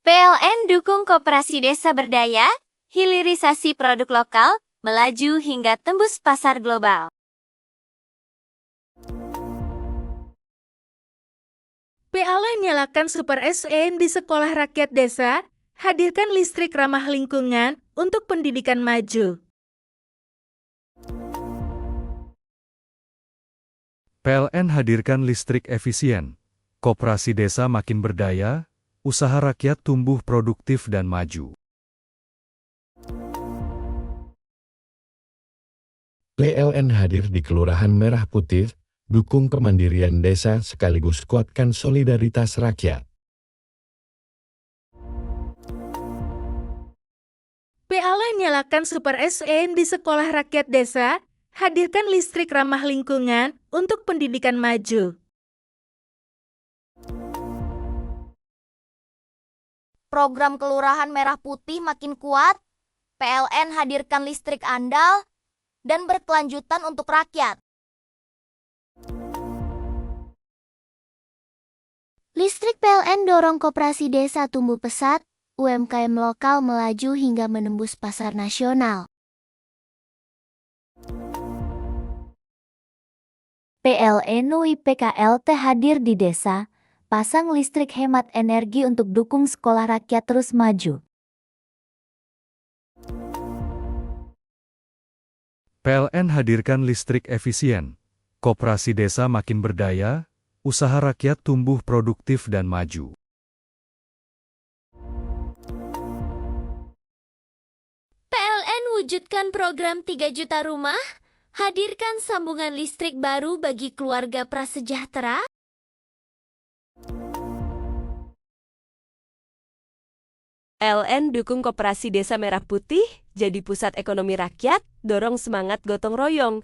PLN dukung koperasi desa berdaya, hilirisasi produk lokal, melaju hingga tembus pasar global. PLN nyalakan Super SN di sekolah rakyat desa, hadirkan listrik ramah lingkungan untuk pendidikan maju. PLN hadirkan listrik efisien. Koperasi desa makin berdaya, usaha rakyat tumbuh produktif dan maju. PLN hadir di Kelurahan Merah Putih, dukung kemandirian desa sekaligus kuatkan solidaritas rakyat. PLN nyalakan Super SN di sekolah rakyat desa, hadirkan listrik ramah lingkungan untuk pendidikan maju. Program Kelurahan Merah Putih makin kuat, PLN hadirkan listrik andal, dan berkelanjutan untuk rakyat. Listrik PLN dorong koperasi desa tumbuh pesat, UMKM lokal melaju hingga menembus pasar nasional. PLN UI PKLT hadir di desa, pasang listrik hemat energi untuk dukung sekolah rakyat terus maju. PLN hadirkan listrik efisien. Koperasi desa makin berdaya, usaha rakyat tumbuh produktif dan maju. PLN wujudkan program 3 juta rumah, hadirkan sambungan listrik baru bagi keluarga prasejahtera. PLN dukung koperasi desa Merah Putih, jadi pusat ekonomi rakyat, dorong semangat gotong royong.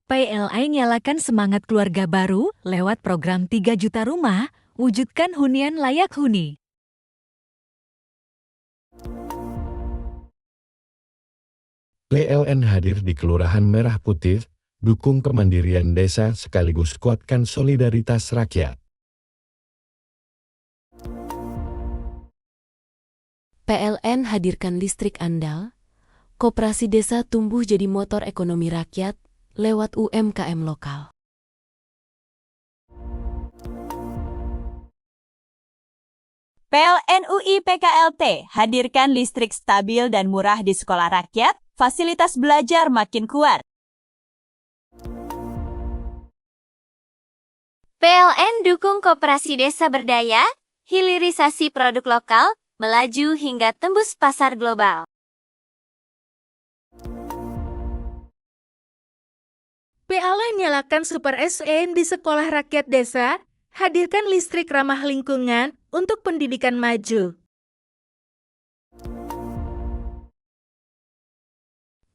PLN nyalakan semangat keluarga baru lewat program 3 juta rumah, wujudkan hunian layak huni. PLN hadir di Kelurahan Merah Putih, dukung kemandirian desa sekaligus kuatkan solidaritas rakyat. PLN hadirkan listrik andal, koperasi desa tumbuh jadi motor ekonomi rakyat lewat UMKM lokal. PLN UI PKLT hadirkan listrik stabil dan murah di sekolah rakyat, fasilitas belajar makin kuat. PLN dukung koperasi desa berdaya, hilirisasi produk lokal, melaju hingga tembus pasar global. PLN nyalakan Super SN di sekolah rakyat desa, hadirkan listrik ramah lingkungan untuk pendidikan maju.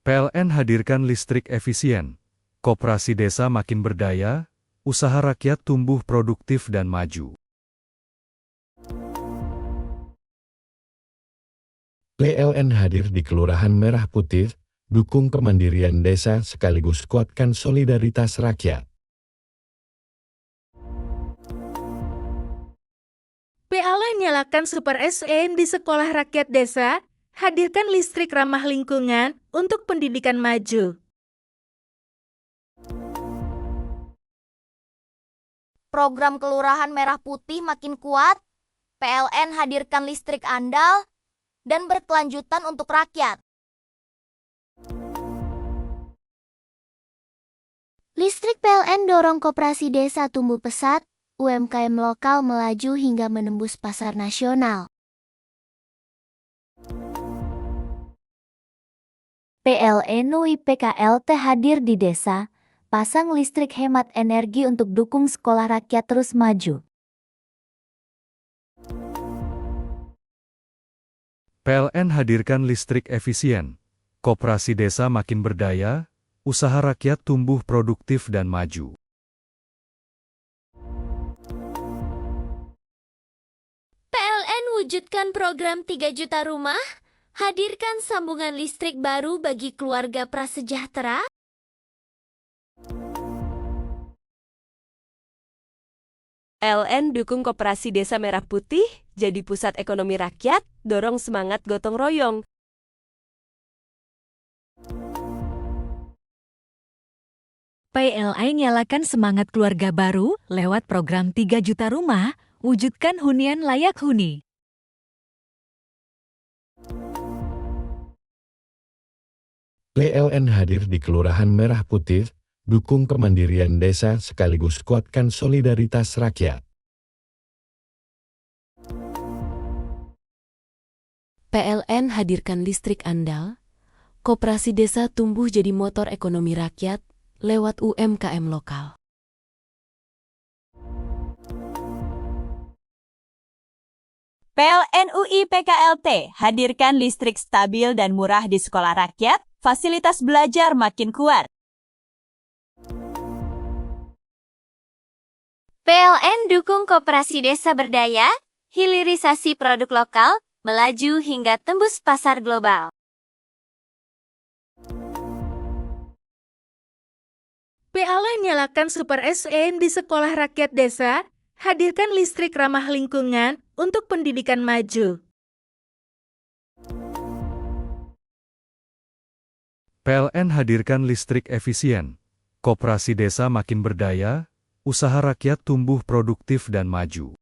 PLN hadirkan listrik efisien. Koperasi desa makin berdaya, usaha rakyat tumbuh produktif dan maju. PLN hadir di Kelurahan Merah Putih, dukung kemandirian desa sekaligus kuatkan solidaritas rakyat. PLN nyalakan Super SN di sekolah rakyat desa, hadirkan listrik ramah lingkungan untuk pendidikan maju. Program Kelurahan Merah Putih makin kuat, PLN hadirkan listrik andal, dan berkelanjutan untuk rakyat. Listrik PLN dorong koperasi desa tumbuh pesat, UMKM lokal melaju hingga menembus pasar nasional. PLN UI PKLT hadir di desa, pasang listrik hemat energi untuk dukung sekolah rakyat terus maju. PLN hadirkan listrik efisien. Koperasi desa makin berdaya, usaha rakyat tumbuh produktif dan maju. PLN wujudkan program 3 juta rumah, hadirkan sambungan listrik baru bagi keluarga prasejahtera. PLN dukung Koperasi Desa Merah Putih jadi pusat ekonomi rakyat, dorong semangat gotong royong. PLN nyalakan semangat keluarga baru lewat program 3 juta rumah, wujudkan hunian layak huni. PLN hadir di Kelurahan Merah Putih, dukung kemandirian desa sekaligus kuatkan solidaritas rakyat. PLN hadirkan listrik andal, koperasi desa tumbuh jadi motor ekonomi rakyat lewat UMKM lokal. PLN UI PKLT hadirkan listrik stabil dan murah di sekolah rakyat, fasilitas belajar makin kuat. PLN dukung koperasi desa berdaya, hilirisasi produk lokal, melaju hingga tembus pasar global. PLN nyalakan Super SN di sekolah rakyat desa, hadirkan listrik ramah lingkungan untuk pendidikan maju. PLN hadirkan listrik efisien, koperasi desa makin berdaya, usaha rakyat tumbuh produktif dan maju.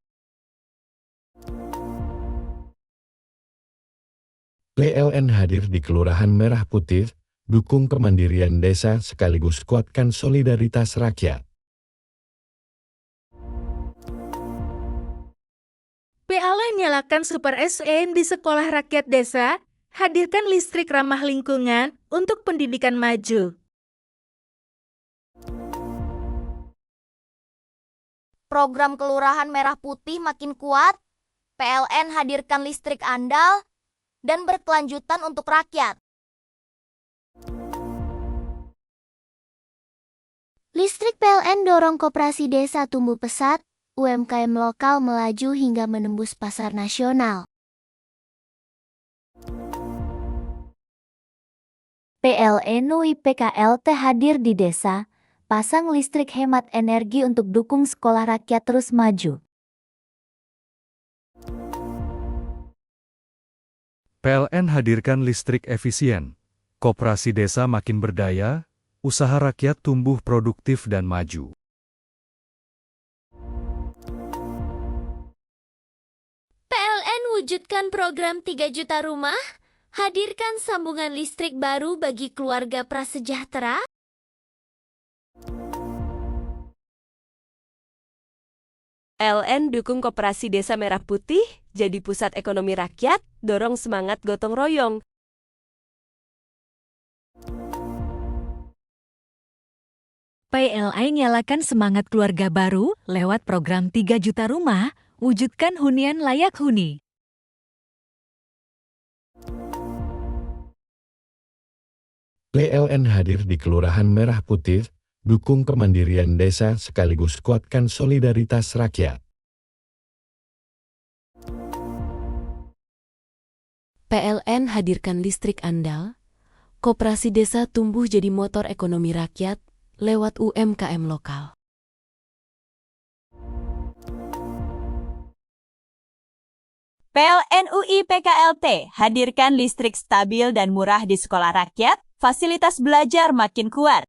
PLN hadir di Kelurahan Merah Putih, dukung kemandirian desa sekaligus kuatkan solidaritas rakyat. PLN nyalakan Super SN di sekolah rakyat desa, hadirkan listrik ramah lingkungan untuk pendidikan maju. Program Kelurahan Merah Putih makin kuat, PLN hadirkan listrik andal, dan berkelanjutan untuk rakyat. Listrik PLN dorong koperasi desa tumbuh pesat, UMKM lokal melaju hingga menembus pasar nasional. PLN UI PKLT hadir di desa, pasang listrik hemat energi untuk dukung sekolah rakyat terus maju. PLN hadirkan listrik efisien, koperasi desa makin berdaya, usaha rakyat tumbuh produktif dan maju. PLN wujudkan program 3 juta rumah, hadirkan sambungan listrik baru bagi keluarga prasejahtera. PLN dukung Koperasi Desa Merah Putih jadi pusat ekonomi rakyat, dorong semangat gotong royong. PLN nyalakan semangat keluarga baru lewat program 3 juta rumah, wujudkan hunian layak huni. PLN hadir di Kelurahan Merah Putih, dukung kemandirian desa sekaligus kuatkan solidaritas rakyat. PLN hadirkan listrik andal, koperasi desa tumbuh jadi motor ekonomi rakyat lewat UMKM lokal. PLN UI PKLT hadirkan listrik stabil dan murah di sekolah rakyat, fasilitas belajar makin kuat.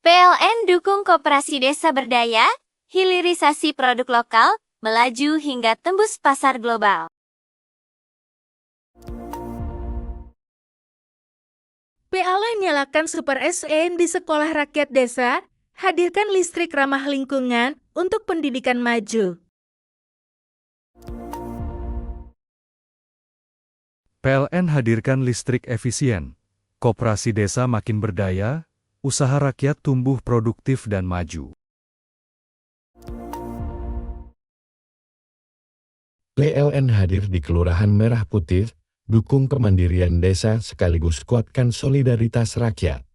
PLN dukung koperasi desa berdaya, hilirisasi produk lokal, melaju hingga tembus pasar global. PLN nyalakan Super SN di sekolah rakyat desa, hadirkan listrik ramah lingkungan untuk pendidikan maju. PLN hadirkan listrik efisien, koperasi desa makin berdaya, usaha rakyat tumbuh produktif dan maju. PLN hadir di Kelurahan Merah Putih, dukung kemandirian desa sekaligus kuatkan solidaritas rakyat.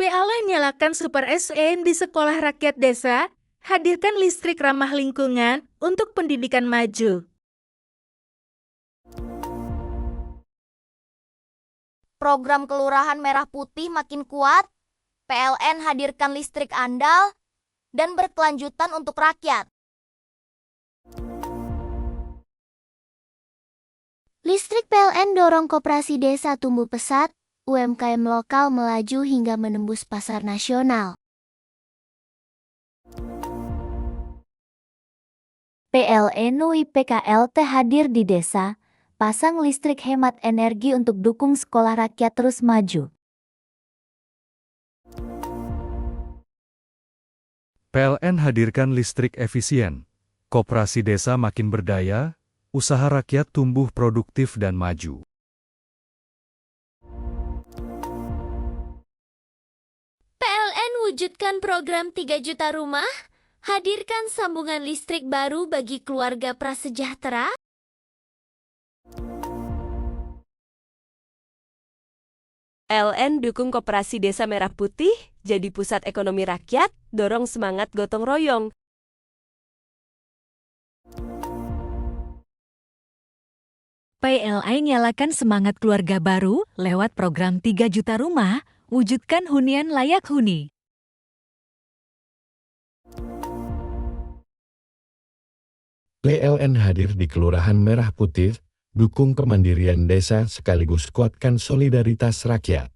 PLN nyalakan Super SN di sekolah rakyat desa, hadirkan listrik ramah lingkungan untuk pendidikan maju. Program Kelurahan Merah Putih makin kuat, PLN hadirkan listrik andal, dan berkelanjutan untuk rakyat. Listrik PLN dorong koperasi desa tumbuh pesat, UMKM lokal melaju hingga menembus pasar nasional. PLN UIPKLT hadir di desa, pasang listrik hemat energi untuk dukung sekolah rakyat terus maju. PLN hadirkan listrik efisien. Koperasi desa makin berdaya, usaha rakyat tumbuh produktif dan maju. PLN wujudkan program 3 juta rumah, hadirkan sambungan listrik baru bagi keluarga prasejahtera. LN dukung Koperasi Desa Merah Putih, jadi pusat ekonomi rakyat, dorong semangat gotong royong. PLN nyalakan semangat keluarga baru lewat program 3 juta rumah, wujudkan hunian layak huni. PLN hadir di Kelurahan Merah Putih, dukung kemandirian desa sekaligus kuatkan solidaritas rakyat.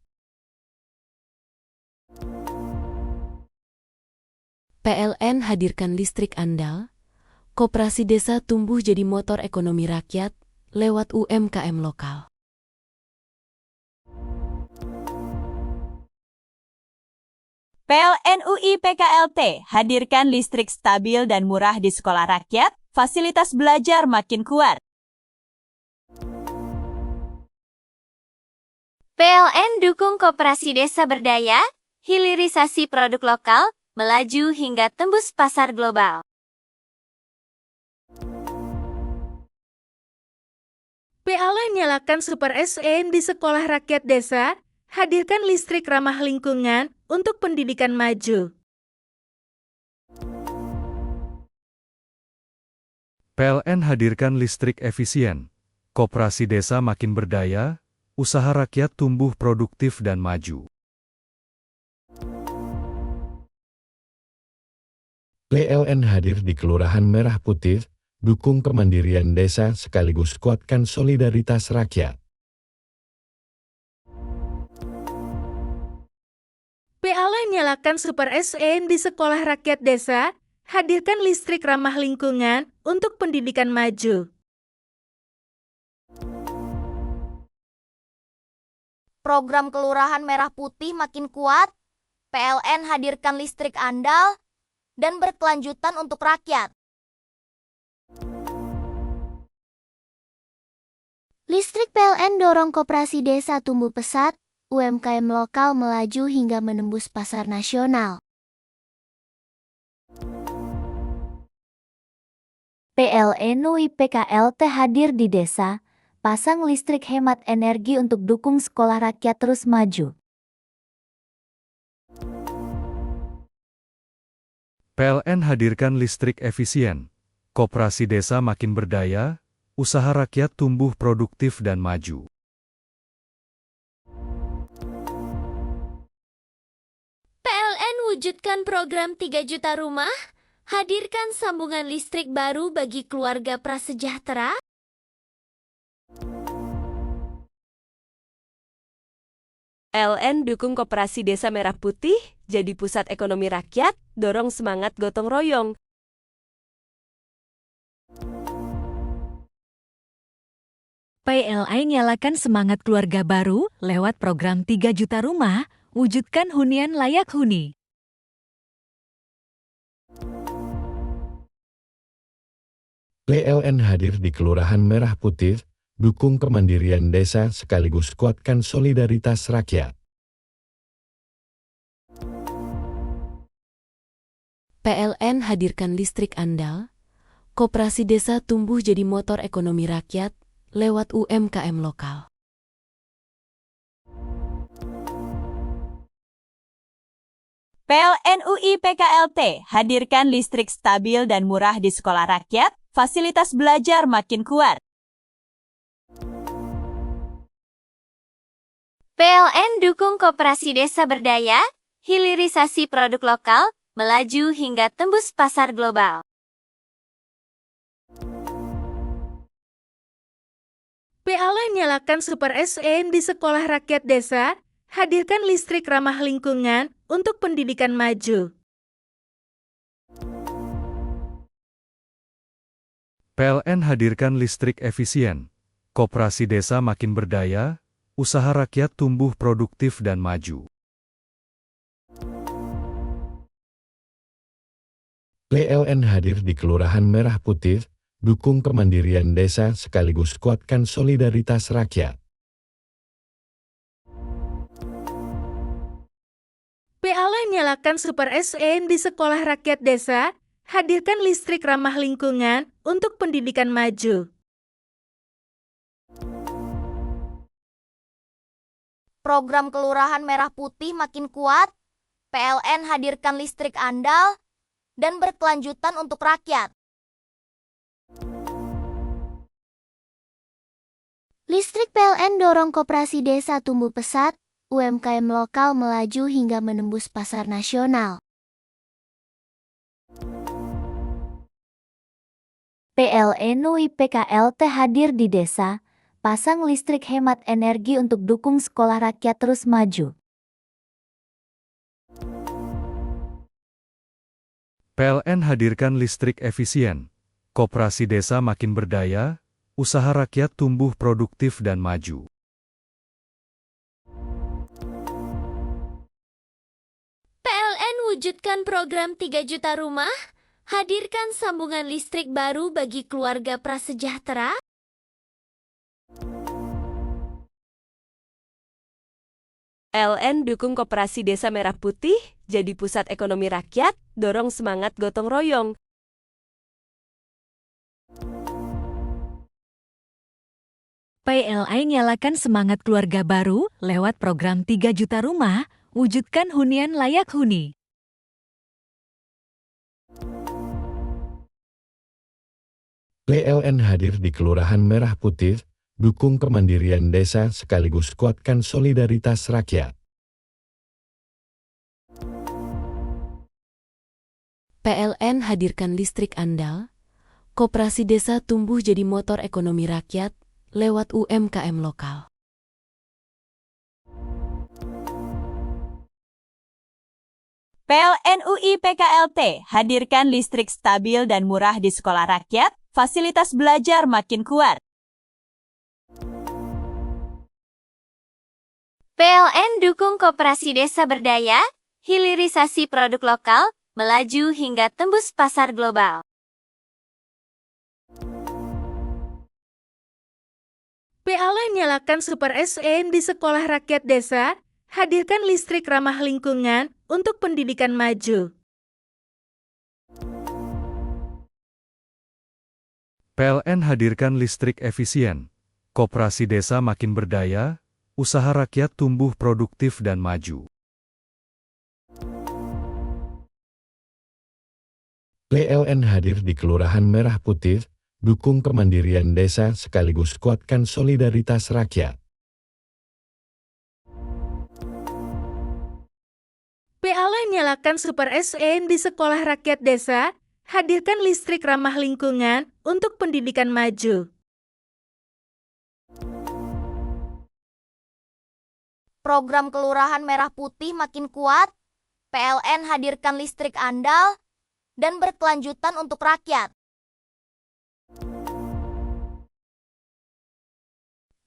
PLN hadirkan listrik andal, koperasi desa tumbuh jadi motor ekonomi rakyat lewat UMKM lokal. PLN UIPKLT hadirkan listrik stabil dan murah di sekolah rakyat, fasilitas belajar makin kuat. PLN dukung koperasi desa berdaya, hilirisasi produk lokal, melaju hingga tembus pasar global. PLN nyalakan Super SN di sekolah rakyat desa, hadirkan listrik ramah lingkungan untuk pendidikan maju. PLN hadirkan listrik efisien. Koperasi desa makin berdaya, usaha rakyat tumbuh produktif dan maju. PLN hadir di Kelurahan Merah Putih, dukung kemandirian desa sekaligus kuatkan solidaritas rakyat. PLN nyalakan Super SN di sekolah rakyat desa, hadirkan listrik ramah lingkungan untuk pendidikan maju. Program Kelurahan Merah Putih makin kuat, PLN hadirkan listrik andal, dan berkelanjutan untuk rakyat. Listrik PLN dorong koperasi desa tumbuh pesat, UMKM lokal melaju hingga menembus pasar nasional. PLN UIPKLT hadir di desa, pasang listrik hemat energi untuk dukung sekolah rakyat terus maju. PLN hadirkan listrik efisien. Koperasi desa makin berdaya, usaha rakyat tumbuh produktif dan maju. PLN wujudkan program 3 juta rumah, hadirkan sambungan listrik baru bagi keluarga prasejahtera. LN dukung Koperasi Desa Merah Putih, jadi pusat ekonomi rakyat, dorong semangat gotong royong. PLN nyalakan semangat keluarga baru lewat program 3 juta rumah, wujudkan hunian layak huni. PLN hadir di Kelurahan Merah Putih, dukung kemandirian desa sekaligus kuatkan solidaritas rakyat. PLN hadirkan listrik andal, koperasi desa tumbuh jadi motor ekonomi rakyat lewat UMKM lokal. PLN UI PKLT hadirkan listrik stabil dan murah di sekolah rakyat, fasilitas belajar makin kuat. PLN dukung koperasi desa berdaya, hilirisasi produk lokal, melaju hingga tembus pasar global. PLN nyalakan Super SN di sekolah rakyat desa, hadirkan listrik ramah lingkungan untuk pendidikan maju. PLN hadirkan listrik efisien. Koperasi desa makin berdaya, usaha rakyat tumbuh produktif dan maju. PLN hadir di Kelurahan Merah Putih, dukung kemandirian desa sekaligus kuatkan solidaritas rakyat. PLN nyalakan Super SN di sekolah rakyat desa, hadirkan listrik ramah lingkungan untuk pendidikan maju. Program Kelurahan Merah Putih makin kuat, PLN hadirkan listrik andal, dan berkelanjutan untuk rakyat. Listrik PLN dorong koperasi desa tumbuh pesat, UMKM lokal melaju hingga menembus pasar nasional. PLN UI PKLT hadir di desa, pasang listrik hemat energi untuk dukung sekolah rakyat terus maju. PLN hadirkan listrik efisien. Koperasi desa makin berdaya, usaha rakyat tumbuh produktif dan maju. PLN wujudkan program 3 juta rumah, hadirkan sambungan listrik baru bagi keluarga prasejahtera. PLN dukung koperasi desa Merah Putih, jadi pusat ekonomi rakyat, dorong semangat gotong royong. PLN nyalakan semangat keluarga baru lewat program 3 juta rumah, wujudkan hunian layak huni. PLN hadir di Kelurahan Merah Putih, dukung kemandirian desa sekaligus kuatkan solidaritas rakyat. PLN hadirkan listrik andal, koperasi desa tumbuh jadi motor ekonomi rakyat lewat UMKM lokal. PLN UI PKLT hadirkan listrik stabil dan murah di sekolah rakyat, fasilitas belajar makin kuat. PLN dukung koperasi desa berdaya, hilirisasi produk lokal, melaju hingga tembus pasar global. PLN nyalakan Super SN di sekolah rakyat desa, hadirkan listrik ramah lingkungan untuk pendidikan maju. PLN hadirkan listrik efisien. Koperasi desa makin berdaya, usaha rakyat tumbuh produktif dan maju. PLN hadir di Kelurahan Merah Putih, dukung kemandirian desa sekaligus kuatkan solidaritas rakyat. PLN nyalakan Super SN di sekolah rakyat desa, hadirkan listrik ramah lingkungan untuk pendidikan maju. Program Kelurahan Merah Putih makin kuat, PLN hadirkan listrik andal, dan berkelanjutan untuk rakyat.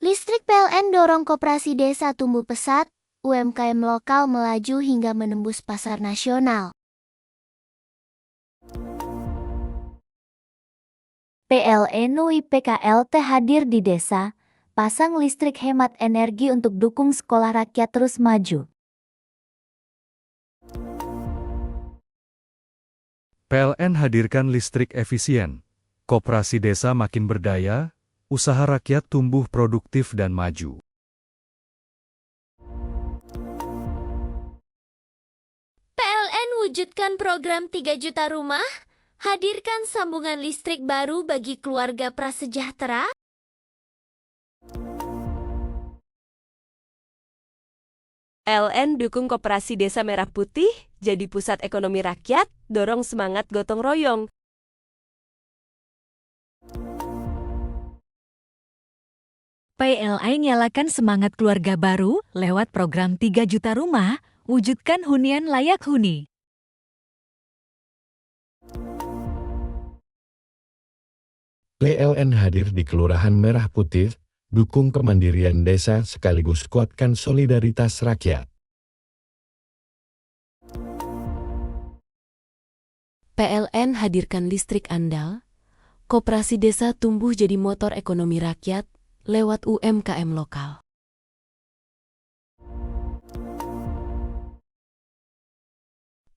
Listrik PLN dorong koperasi desa tumbuh pesat, UMKM lokal melaju hingga menembus pasar nasional. PLN UI PKLT hadir di desa, pasang listrik hemat energi untuk dukung sekolah rakyat terus maju. PLN hadirkan listrik efisien. Koperasi desa makin berdaya, usaha rakyat tumbuh produktif dan maju. PLN wujudkan program 3 juta rumah, hadirkan sambungan listrik baru bagi keluarga prasejahtera. PLN dukung Koperasi Desa Merah Putih jadi pusat ekonomi rakyat, dorong semangat gotong royong. PLN nyalakan semangat keluarga baru lewat program 3 juta rumah, wujudkan hunian layak huni. PLN hadir di Kelurahan Merah Putih, dukung kemandirian desa sekaligus kuatkan solidaritas rakyat. PLN hadirkan listrik andal, koperasi desa tumbuh jadi motor ekonomi rakyat lewat UMKM lokal.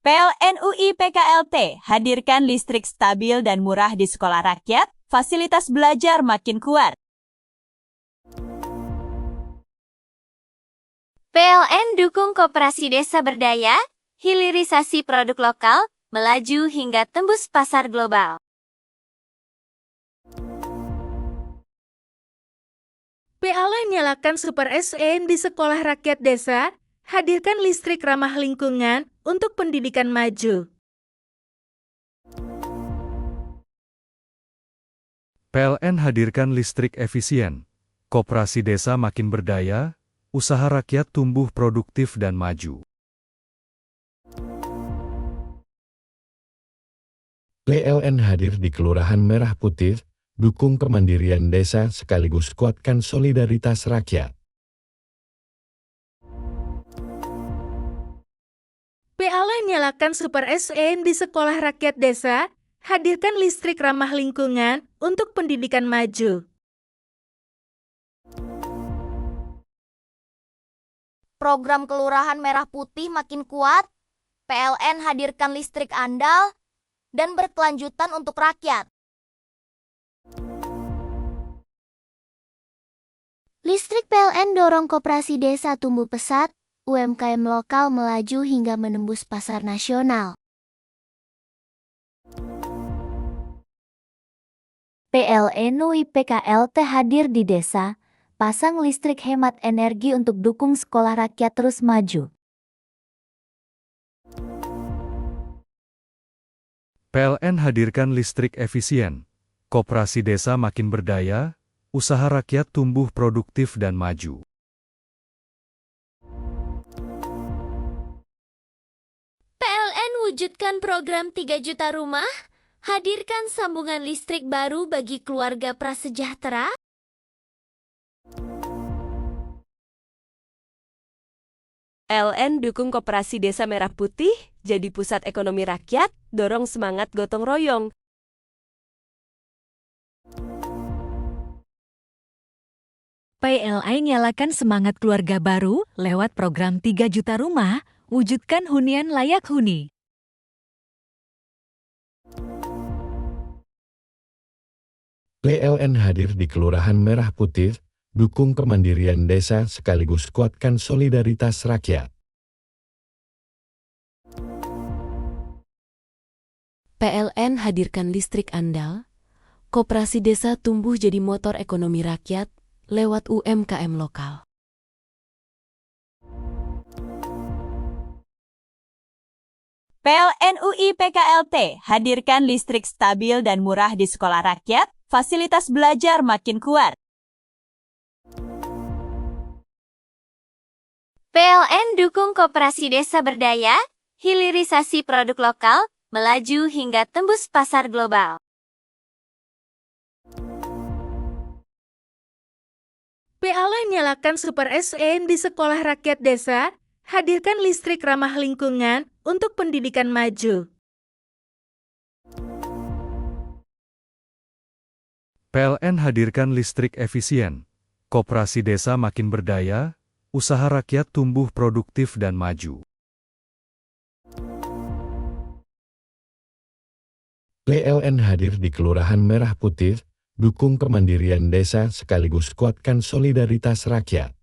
PLN UI PKLT hadirkan listrik stabil dan murah di sekolah rakyat, fasilitas belajar makin kuat. PLN dukung koperasi desa berdaya, hilirisasi produk lokal, melaju hingga tembus pasar global. PLN nyalakan Super SN di sekolah rakyat desa, hadirkan listrik ramah lingkungan untuk pendidikan maju. PLN hadirkan listrik efisien, koperasi desa makin berdaya, usaha rakyat tumbuh produktif dan maju. PLN hadir di Kelurahan Merah Putih, dukung kemandirian desa sekaligus kuatkan solidaritas rakyat. PLN nyalakan Super SN di sekolah rakyat desa, hadirkan listrik ramah lingkungan untuk pendidikan maju. Program Kelurahan Merah Putih makin kuat, PLN hadirkan listrik andal, dan berkelanjutan untuk rakyat. Listrik PLN dorong koperasi desa tumbuh pesat, UMKM lokal melaju hingga menembus pasar nasional. PLN UI PKLT hadir di desa, pasang listrik hemat energi untuk dukung sekolah rakyat terus maju. PLN hadirkan listrik efisien, koperasi desa makin berdaya, usaha rakyat tumbuh produktif dan maju. PLN wujudkan program 3 juta rumah, hadirkan sambungan listrik baru bagi keluarga prasejahtera. PLN dukung Koperasi Desa Merah Putih jadi pusat ekonomi rakyat, dorong semangat gotong royong. PLN nyalakan semangat keluarga baru lewat program 3 juta rumah, wujudkan hunian layak huni. PLN hadir di Kelurahan Merah Putih, dukung kemandirian desa sekaligus kuatkan solidaritas rakyat. PLN hadirkan listrik andal, koperasi desa tumbuh jadi motor ekonomi rakyat lewat UMKM lokal. PLN UI PKLT hadirkan listrik stabil dan murah di sekolah rakyat, fasilitas belajar makin kuat. PLN dukung koperasi desa berdaya, hilirisasi produk lokal, melaju hingga tembus pasar global. PLN nyalakan Super SN di sekolah rakyat desa, hadirkan listrik ramah lingkungan untuk pendidikan maju. PLN hadirkan listrik efisien, koperasi desa makin berdaya, usaha rakyat tumbuh produktif dan maju. PLN hadir di Kelurahan Merah Putih, dukung kemandirian desa sekaligus kuatkan solidaritas rakyat.